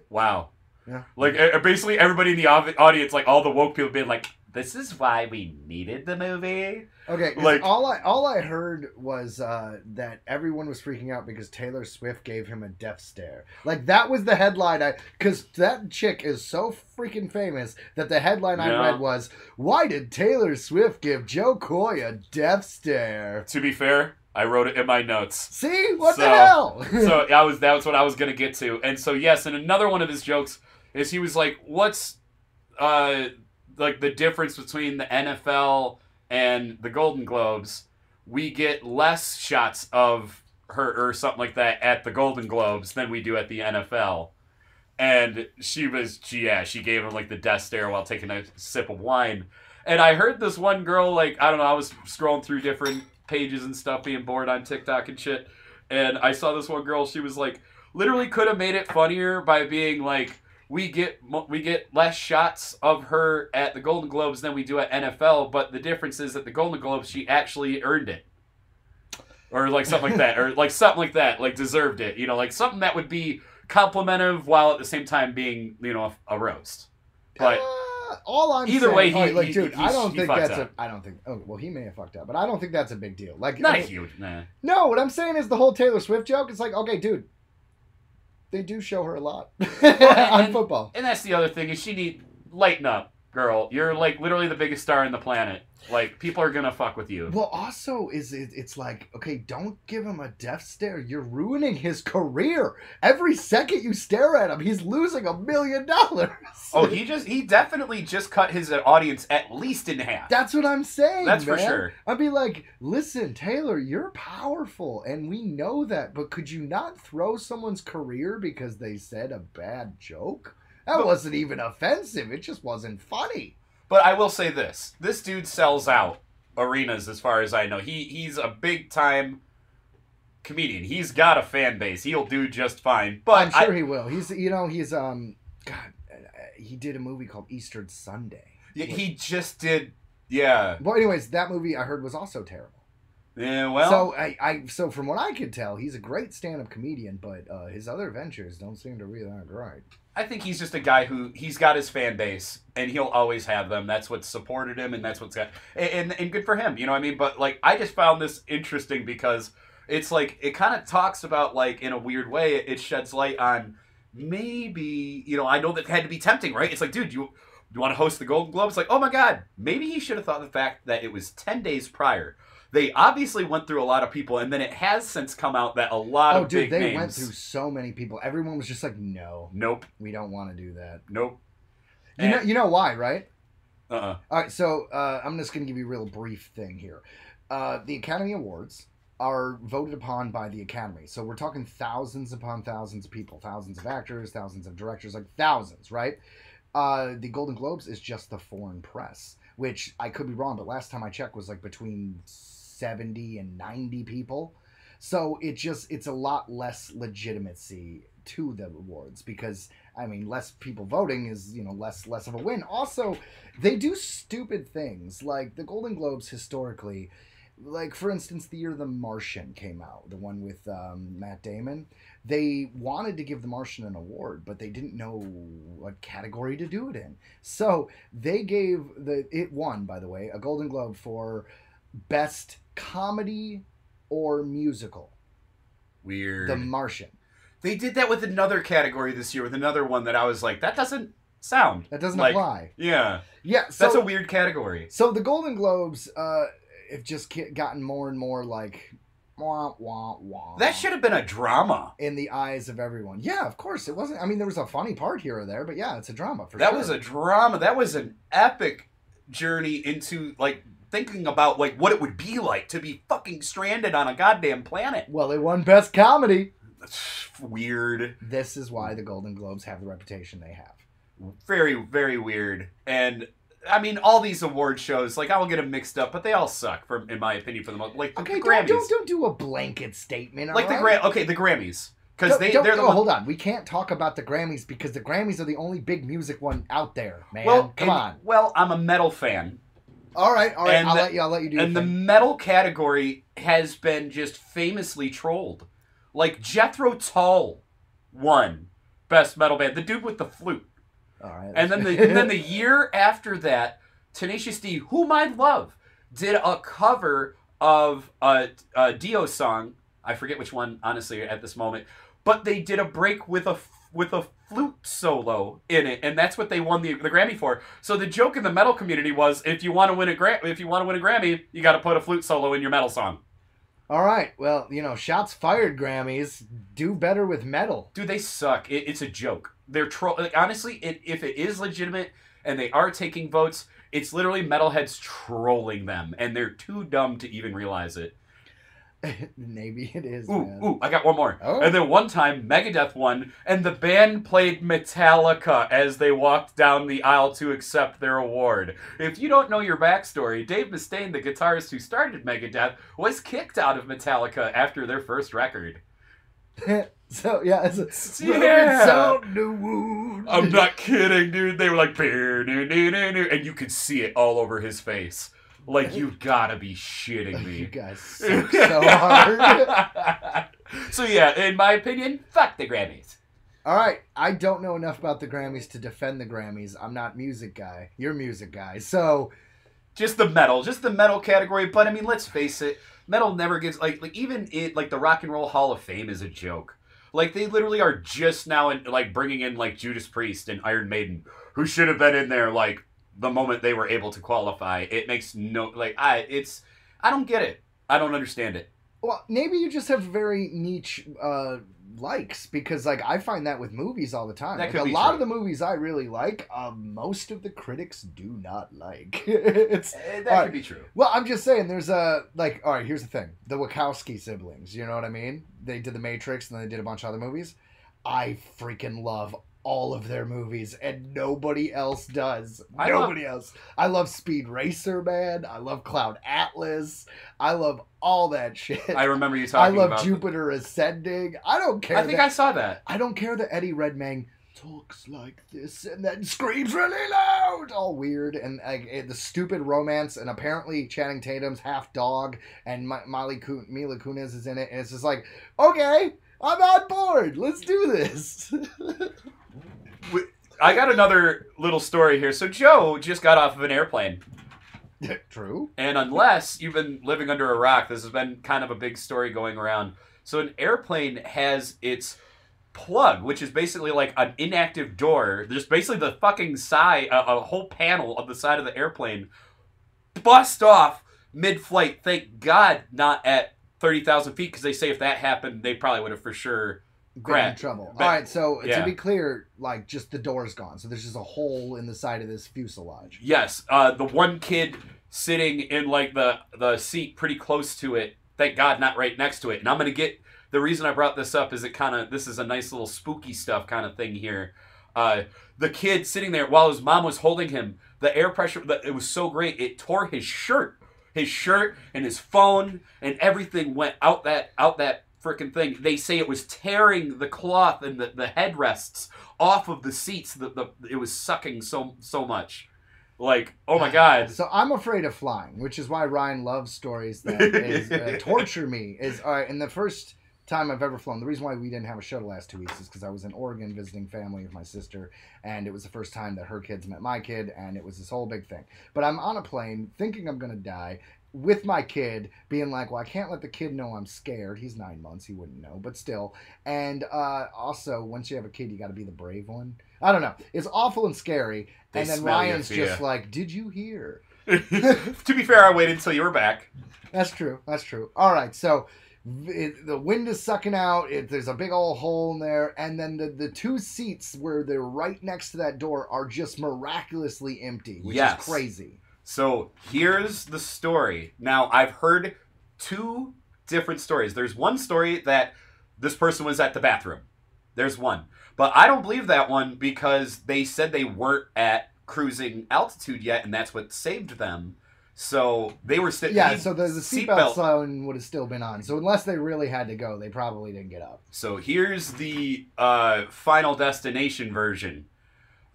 Wow. Yeah. Like, basically everybody in the audience, like, all the woke people being like, this is why we needed the movie. Okay, Like- all I heard was that everyone was freaking out because Taylor Swift gave him a death stare. Like, that was the headline. Because that chick is so freaking famous that the headline I Yeah. read was, "Why did Taylor Swift give Joe Coy a death stare?" To be fair, I wrote it in my notes. See? What the So- hell? So that was what I was gonna get to. And so yes, and another one of his jokes is he was like, "What's like the difference between the NFL and the Golden Globes? We get less shots of her or something like that at the Golden Globes than we do at the NFL." And she gave him like the death stare while taking a sip of wine. And I heard this one girl, like, I don't know, I was scrolling through different pages and stuff, being bored on TikTok and shit. And I saw this one girl, she was like, literally could have made it funnier by being like, we get less shots of her at the Golden Globes than we do at NFL, but the difference is at the Golden Globes, she actually earned it. Or like something like that. Or like something like that, like deserved it. You know, like something that would be complimentive while at the same time being, you know, a roast. But all I'm either saying, way, all right, like, dude, he I don't think fucked that's up. I don't think. Oh, well, he may have fucked up, but I don't think that's a big deal. Like, Not I mean, huge, nah. No, what I'm saying is the whole Taylor Swift joke. It's like, okay, dude, they do show her a lot on football. And that's the other thing is she need lighten up, girl. You're like literally the biggest star in the planet. Like people are gonna fuck with you. Well, also it's like, okay, don't give him a death stare. You're ruining his career. Every second you stare at him, he's losing $1 million. Oh, he definitely just cut his audience at least in half. That's what I'm saying. That's for man. sure. I'd be like, listen, Taylor, you're powerful, and we know that, but could you not throw someone's career because they said a bad joke? That wasn't even offensive. It just wasn't funny. But I will say this: this dude sells out arenas, as far as I know. He's a big time comedian. He's got a fan base. He'll do just fine. But I'm sure he will. He's God. He did a movie called Easter Sunday. He just did. Yeah. Well, anyways, that movie I heard was also terrible. Yeah. Well. So so from what I could tell, he's a great stand-up comedian, but his other ventures don't seem to be that great. I think he's just a guy who he's got his fan base and he'll always have them. That's what supported him and that's what's got and good for him, you know what I mean? But like I just found this interesting because it's like it kind of talks about like in a weird way it sheds light on maybe, you know, I know that had to be tempting, right? It's like, dude, you want to host the Golden Globes? Like, oh my God, maybe he should have thought of the fact that it was 10 days prior. They obviously went through a lot of people, and then it has since come out that a lot of big names... they went through so many people. Everyone was just like, no. Nope. We don't want to do that. Nope. You know why, right? Uh-uh. All right, so I'm just going to give you a real brief thing here. The Academy Awards are voted upon by the Academy. So we're talking thousands upon thousands of people. Thousands of actors, thousands of directors, like thousands, right? The Golden Globes is just the foreign press, which I could be wrong, but last time I checked was like between 70 and 90 people. So it's a lot less legitimacy to the awards because, I mean, less people voting is, you know, less of a win. Also, they do stupid things. Like the Golden Globes historically, like for instance, the year The Martian came out, the one with Matt Damon, they wanted to give The Martian an award, but they didn't know what category to do it in. So they gave it won, by the way, a Golden Globe for Best Comedy or Musical. Weird. The Martian. They did that with another category this year, with another one that I was like, that doesn't sound. That doesn't like, apply. Yeah. Yeah. So, That's a weird category. So the Golden Globes have just gotten more and more like, wah, wah, wah. That should have been a drama. In the eyes of everyone. Yeah, of course. It wasn't. I mean, there was a funny part here or there, but yeah, it's a drama for sure. That was a drama. That was an epic journey into, like, thinking about, like, what it would be like to be fucking stranded on a goddamn planet. Well, they won Best Comedy. That's weird. This is why the Golden Globes have the reputation they have. Very, very weird. And, I mean, all these award shows, like, I will get them mixed up, but they all suck, in my opinion, for the most. Like, Okay, the Grammys. don't do a blanket statement, like, right? the Grammys. Because they're the hold on. We can't talk about the Grammys because the Grammys are the only big music one out there, man. Well, Come on. Well, I'm a metal fan. All right. And I'll let you do. And the metal category has been just famously trolled. Like Jethro Tull won Best Metal Band, the dude with the flute. All right. And then the year after that, Tenacious D, whom I love, did a cover of a Dio song. I forget which one, honestly, at this moment. But they did a break with a flute solo in it, and that's what they won the Grammy for. So the joke in the metal community was, if you want to win a Grammy, you got to put a flute solo in your metal song. All right. Well, shots fired. Grammys do better with metal. Dude, they suck. It's a joke. They're honestly, if it is legitimate and they are taking votes, it's literally metalheads trolling them, and they're too dumb to even realize it. Maybe it is. Ooh, I got one more. Oh. And then one time, Megadeth won, and the band played Metallica as they walked down the aisle to accept their award. If you don't know your backstory, Dave Mustaine, the guitarist who started Megadeth, was kicked out of Metallica after their first record. So, yeah. It's I'm not kidding, dude. They were like, and you could see it all over his face. Like, you gotta be shitting me. You guys suck so hard. So, yeah, in my opinion, fuck the Grammys. All right. I don't know enough about the Grammys to defend the Grammys. I'm not music guy. You're music guy. So... Just the metal category. But, I mean, let's face it. Metal never gets... Like even it... Like, the Rock and Roll Hall of Fame is a joke. Like, they literally are just now, bringing in, like, Judas Priest and Iron Maiden, who should have been in there, like... the moment they were able to qualify. It makes no... I don't get it. I don't understand it. Well, maybe you just have very niche likes, because, I find that with movies all the time. That could a be lot true. of the movies I really like, most of the critics do not like. That could be true. Well, I'm just saying, there's all right, here's the thing. The Wachowski siblings, you know what I mean? They did The Matrix, and then they did a bunch of other movies. I freaking love all of their movies, and nobody else does. Nobody else. I love Speed Racer, man. I love Cloud Atlas. I love all that shit. I remember you talking about... I love Jupiter Ascending. I don't care. I think I saw that. I don't care that Eddie Redmayne talks like this and then screams really loud. All weird. And the stupid romance, and apparently Channing Tatum's half dog, and Mila Kunis is in it, and it's just like, okay, I'm on board. Let's do this. I got another little story here. So Joe just got off of an airplane. True. And unless you've been living under a rock, this has been kind of a big story going around. So an airplane has its plug, which is basically like an inactive door. There's basically the fucking side, a whole panel of the side of the airplane, bust off mid-flight. Thank God not at 30,000 feet, because they say if that happened, they probably would have for sure... Been in trouble. All right, so to be clear, just the door's gone. So there's just a hole in the side of this fuselage. Yes, the one kid sitting in the seat pretty close to it. Thank God, not right next to it. And I'm gonna get the reason I brought this up is this is a nice little spooky stuff kind of thing here. The kid sitting there while his mom was holding him. The air pressure, it was so great, it tore his shirt and his phone and everything went out that freaking thing. They say it was tearing the cloth and the headrests off of the seats. It was sucking so much. Oh my God. So I'm afraid of flying, which is why Ryan loves stories that torture me. All right, and the first time I've ever flown, the reason why we didn't have a show the last 2 weeks is because I was in Oregon visiting family with my sister, and it was the first time that her kids met my kid, and it was this whole big thing. But I'm on a plane thinking I'm going to die, with my kid, being like, well, I can't let the kid know I'm scared. He's 9 months. He wouldn't know, but still. And also, once you have a kid, you got to be the brave one. I don't know. It's awful and scary. And then Ryan's just like, did you hear? To be fair, I waited until you were back. That's true. All right, so the wind is sucking out. There's a big old hole in there. And then the two seats where they're right next to that door are just miraculously empty, which is crazy. So here's the story. Now, I've heard 2 different stories. There's one story that this person was at the bathroom. There's one. But I don't believe that one because they said they weren't at cruising altitude yet, and that's what saved them. So they were still... Yeah, so the seatbelt sign would have still been on. So unless they really had to go, they probably didn't get up. So here's the Final Destination version.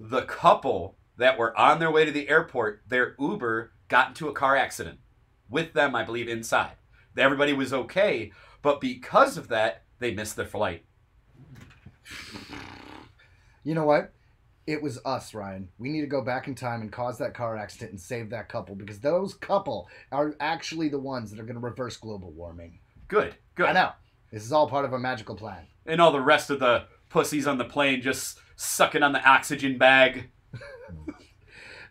The couple that were on their way to the airport, their Uber got into a car accident with them, I believe, inside. Everybody was okay, but because of that, they missed their flight. You know what? It was us, Ryan. We need to go back in time and cause that car accident and save that couple because those couple are actually the ones that are going to reverse global warming. Good. I know. This is all part of a magical plan. And all the rest of the pussies on the plane just sucking on the oxygen bag.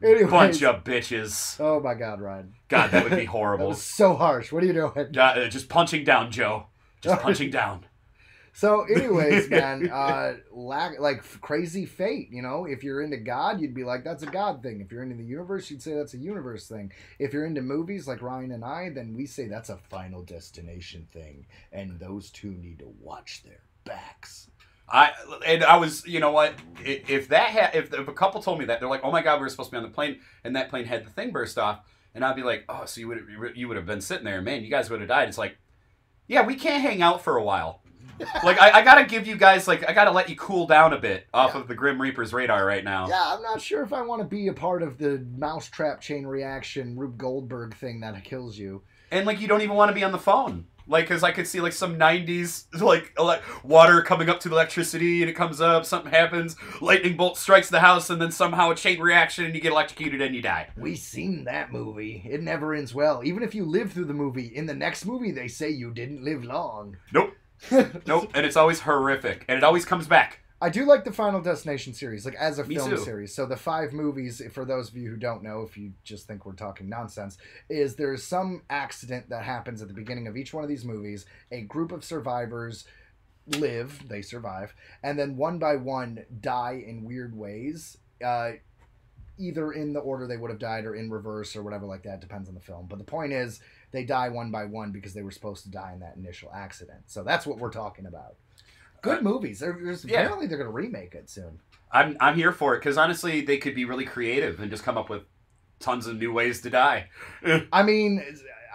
Anyways, Bunch of bitches. oh my God, Ryan. God, that would be horrible. That was so harsh. What are you doing? Just punching down, Joe. Just punching down. So, anyways, man, like crazy fate, you know? If you're into God, you'd be like, that's a God thing. If you're into the universe, you'd say that's a universe thing. If you're into movies like Ryan and I, then we say that's a Final Destination thing. And those two need to watch their backs. I was, you know what? If a couple told me that, they're like, oh my God, we were supposed to be on the plane, and that plane had the thing burst off, and I'd be like, oh, so you would have been sitting there, man, you guys would have died. It's like, yeah, we can't hang out for a while. Like, I gotta give you guys, like, I gotta let you cool down a bit off of the Grim Reaper's radar right now. Yeah, I'm not sure if I want to be a part of the mousetrap chain reaction Rube Goldberg thing that kills you. And, like, you don't even want to be on the phone. Like, because I could see, like, some 90s, like, water coming up to the electricity, and it comes up, something happens, lightning bolt strikes the house, and then somehow a chain reaction, and you get electrocuted, and you die. We seen that movie. It never ends well. Even if you live through the movie, in the next movie, they say you didn't live long. Nope. Nope. And it's always horrific. And it always comes back. I do like the Final Destination series, like as a film too. series. So the 5 movies, for those of you who don't know, if you just think we're talking nonsense, is there's some accident that happens at the beginning of each one of these movies. A group of survivors they survive, and then one by one die in weird ways. Either in the order they would have died or in reverse or whatever like that. Depends on the film. But the point is, they die one by one because they were supposed to die in that initial accident. So that's what we're talking about. Good movies. Apparently they're going to remake it soon. I'm here for it because honestly, they could be really creative and just come up with tons of new ways to die. I mean,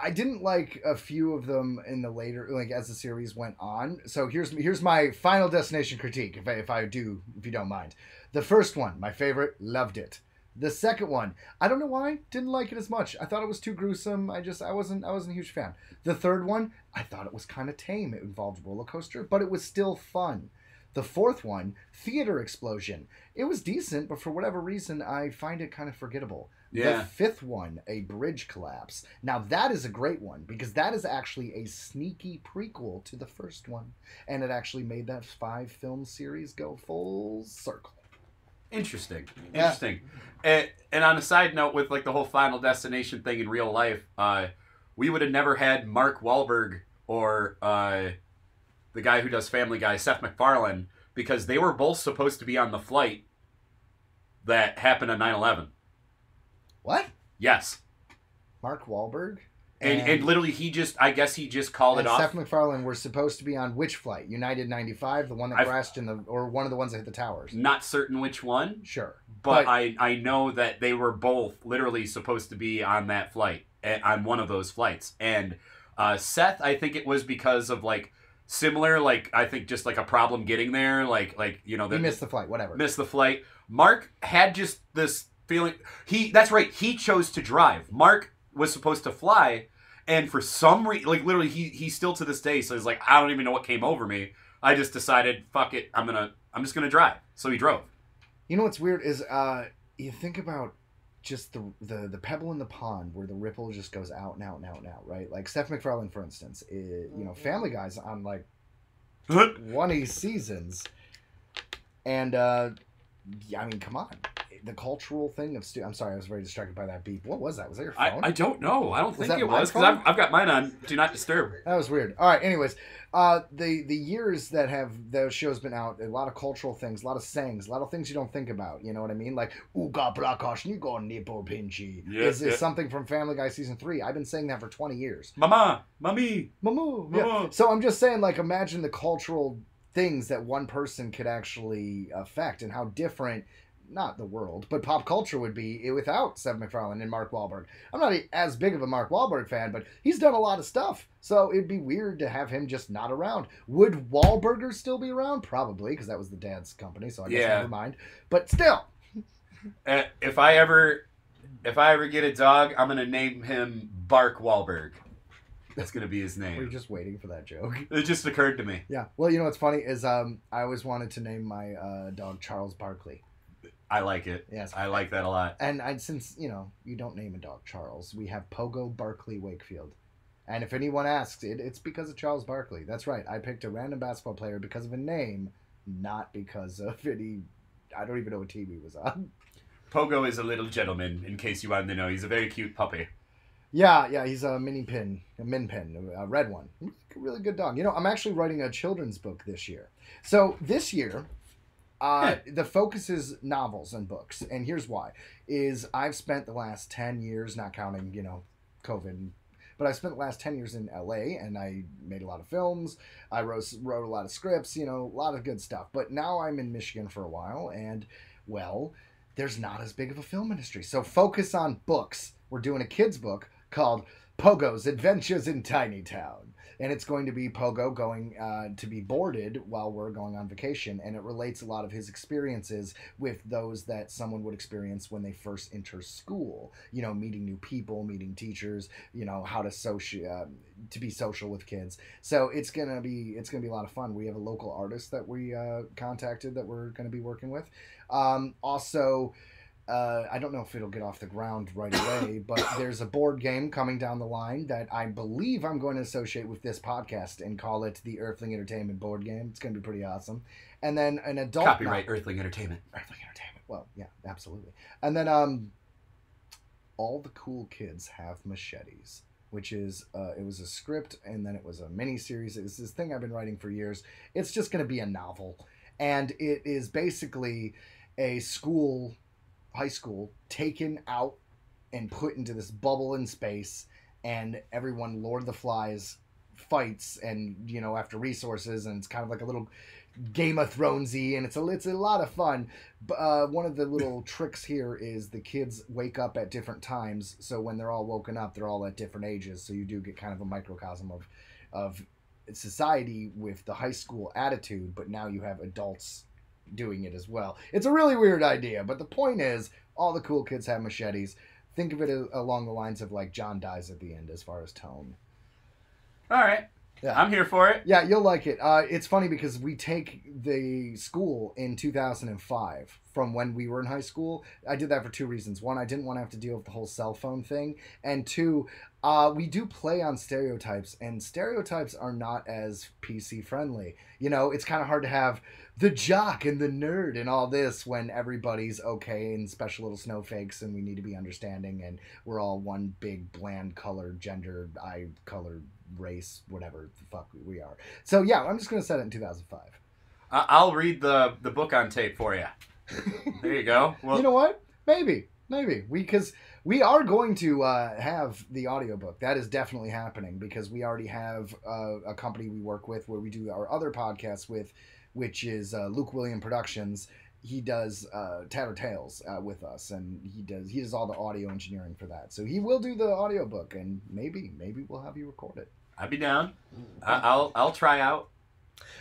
I didn't like a few of them in the later, like as the series went on. So here's my Final Destination critique, if you don't mind. The first one, my favorite, loved it. The second one, I don't know why, didn't like it as much. I thought it was too gruesome. I wasn't a huge fan. The third one, I thought it was kind of tame. It involved roller coaster, but it was still fun. The fourth one, Theater Explosion. It was decent, but for whatever reason, I find it kind of forgettable. Yeah. The fifth one, A Bridge Collapse. Now that is a great one because that is actually a sneaky prequel to the first one, and it actually made that 5-film series go full circle. Interesting. Yeah. And on a side note, with like the whole Final Destination thing in real life, we would have never had Mark Wahlberg or the guy who does Family Guy, Seth MacFarlane, because they were both supposed to be on the flight that happened on 9/11. What? Yes. Mark Wahlberg? And literally, I guess he just called it off. Seth MacFarlane were supposed to be on which flight? United 95, the one that crashed or one of the ones that hit the towers? Not certain which one. Sure. But I know that they were both literally supposed to be on that flight, on one of those flights. And Seth, I think it was because of like similar, like I think just like a problem getting there, like you know, he missed the flight, whatever. Missed the flight. Mark had just this feeling. That's right. He chose to drive. Mark was supposed to fly. And for some reason, like literally, he still to this day says like, I don't even know what came over me. I just decided, fuck it, I'm just gonna drive. So he drove. You know what's weird is you think about just the pebble in the pond where the ripple just goes out and out and out and out, right? Like Seth MacFarlane, for instance, Family Guy's on like 20 seasons, and I mean, come on. The cultural thing of I'm sorry, I was very distracted by that beep. What was that? Was that your phone? I don't know. I don't think it my was because phone? I've got mine on Do Not Disturb. That was weird. All right. Anyways, the years that have those shows been out, a lot of cultural things, a lot of sayings, a lot of things you don't think about. You know what I mean? Like "Ooga blakash, you go nipple pinchy" is something from Family Guy season 3. I've been saying that for 20 years. Mama, mommy, mamu. Yeah. So I'm just saying, like, imagine the cultural things that one person could actually affect, and how different. Not the world, but pop culture would be without Seth MacFarlane and Mark Wahlberg. I'm not as big of a Mark Wahlberg fan, but he's done a lot of stuff. So it'd be weird to have him just not around. Would Wahlburgers still be around? Probably, because that was the dad's company, so I guess never mind. But still. If I ever get a dog, I'm going to name him Bark Wahlberg. That's going to be his name. We're just waiting for that joke. It just occurred to me. Yeah. Well, you know what's funny is I always wanted to name my dog Charles Barkley. I like it. Yes. I like that a lot. And since, you don't name a dog Charles, we have Pogo Barkley Wakefield. And if anyone asks, it's because of Charles Barkley. That's right. I picked a random basketball player because of a name, not because of any... I don't even know what team he was on. Pogo is a little gentleman, in case you wanted to know. He's a very cute puppy. Yeah, he's a min pin, a red one. Really good dog. I'm actually writing a children's book this year. So this year, the focus is novels and books. And here's why. I've spent the last 10 years, not counting, COVID, but I spent the last 10 years in LA, and I made a lot of films. I wrote a lot of scripts, a lot of good stuff. But now I'm in Michigan for a while, and, well, there's not as big of a film industry. So focus on books. We're doing a kid's book called Pogo's Adventures in Tiny Town. And it's going to be Pogo going to be boarded while we're going on vacation. And it relates a lot of his experiences with those that someone would experience when they first enter school. Meeting new people, meeting teachers, how to be social with kids. So it's gonna be a lot of fun. We have a local artist that we contacted that we're going to be working with. Also, I don't know if it'll get off the ground right away, but there's a board game coming down the line that I believe I'm going to associate with this podcast and call it the Earthling Entertainment board game. It's going to be pretty awesome. And then an adult... Copyright Earthling Entertainment. Earthling Entertainment. Well, yeah, absolutely. And then all the cool kids have machetes, which is, it was a script and then it was a mini-series. It's this thing I've been writing for years. It's just going to be a novel. And it is basically a high school taken out and put into this bubble in space, and everyone Lord of the Flies fights and after resources, and it's kind of like a little Game of Thronesy, and it's a lot of fun. One of the little tricks here is the kids wake up at different times, so when they're all woken up, they're all at different ages, so you do get kind of a microcosm of society with the high school attitude, but now you have adults doing it as well. It's a really weird idea, but the point is all the cool kids have machetes. Think of it along the lines of like John dies at the end as far as tone. All right. Yeah. I'm here for it. Yeah, you'll like it. It's funny because we take the school in 2005 from when we were in high school. I did that for two reasons. One, I didn't want to have to deal with the whole cell phone thing. And two, we do play on stereotypes, and stereotypes are not as PC friendly. It's kind of hard to have the jock and the nerd and all this when everybody's okay and special little snowflakes, and we need to be understanding, and we're all one big bland color, gender, eye color, race, whatever the fuck we are. So yeah, I'm just going to set it in 2005. I'll read the book on tape for you. There you go. Well, you know what? Maybe. Because we are going to have the audiobook. That is definitely happening because we already have a company we work with where we do our other podcasts with, which is Luke William Productions. He does Tatter Tales with us, and he does all the audio engineering for that. So he will do the audiobook, and maybe we'll have you record it. I'd be down. I'll try out.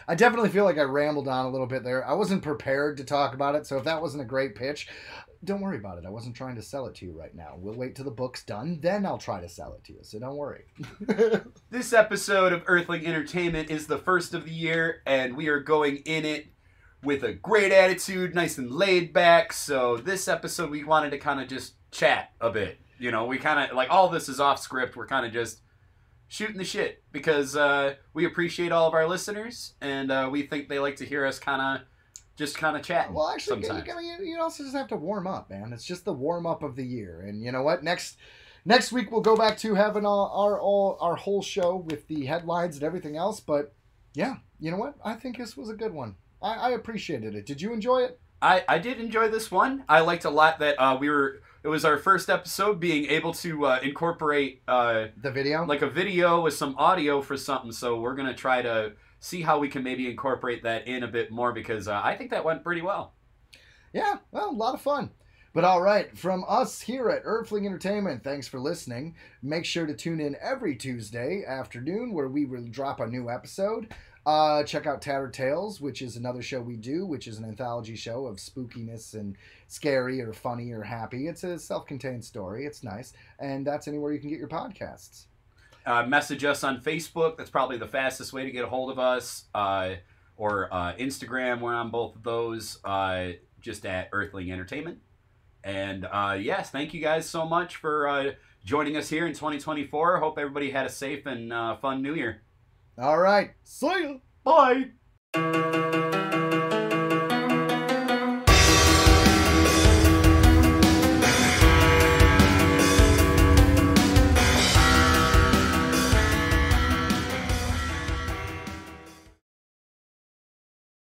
I definitely feel like I rambled on a little bit there. I wasn't prepared to talk about it, so if that wasn't a great pitch, don't worry about it. I wasn't trying to sell it to you right now. We'll wait till the book's done, then I'll try to sell it to you, so don't worry. This episode of Earthling Entertainment is the first of the year, and we are going in it with a great attitude, nice and laid back. So this episode, we wanted to kind of just chat a bit. We kind of, like, all this is off script. We're kind of just shooting the shit because we appreciate all of our listeners, and we think they like to hear us kind of chatting. Well, actually, you also just have to warm up, man. It's just the warm up of the year, and you know what? Next week we'll go back to having our whole show with the headlines and everything else. But yeah, you know what? I think this was a good one. I appreciated it. Did you enjoy it? I did enjoy this one. I liked a lot that it was our first episode being able to incorporate the video, like a video with some audio for something. So we're going to try to see how we can maybe incorporate that in a bit more because I think that went pretty well. Yeah, well, a lot of fun. But all right, from us here at Earthling Entertainment, thanks for listening. Make sure to tune in every Tuesday afternoon where we will drop a new episode. Check out Tattered Tales, which is another show we do, which is an anthology show of spookiness and scary or funny or happy. It's a self-contained story. It's nice. And that's anywhere you can get your podcasts. Message us on Facebook. That's probably the fastest way to get a hold of us. Or Instagram. We're on both of those. just at Earthling Entertainment. And yes, thank you guys so much for joining us here in 2024. Hope everybody had a safe and fun New Year. All right. See ya. Bye.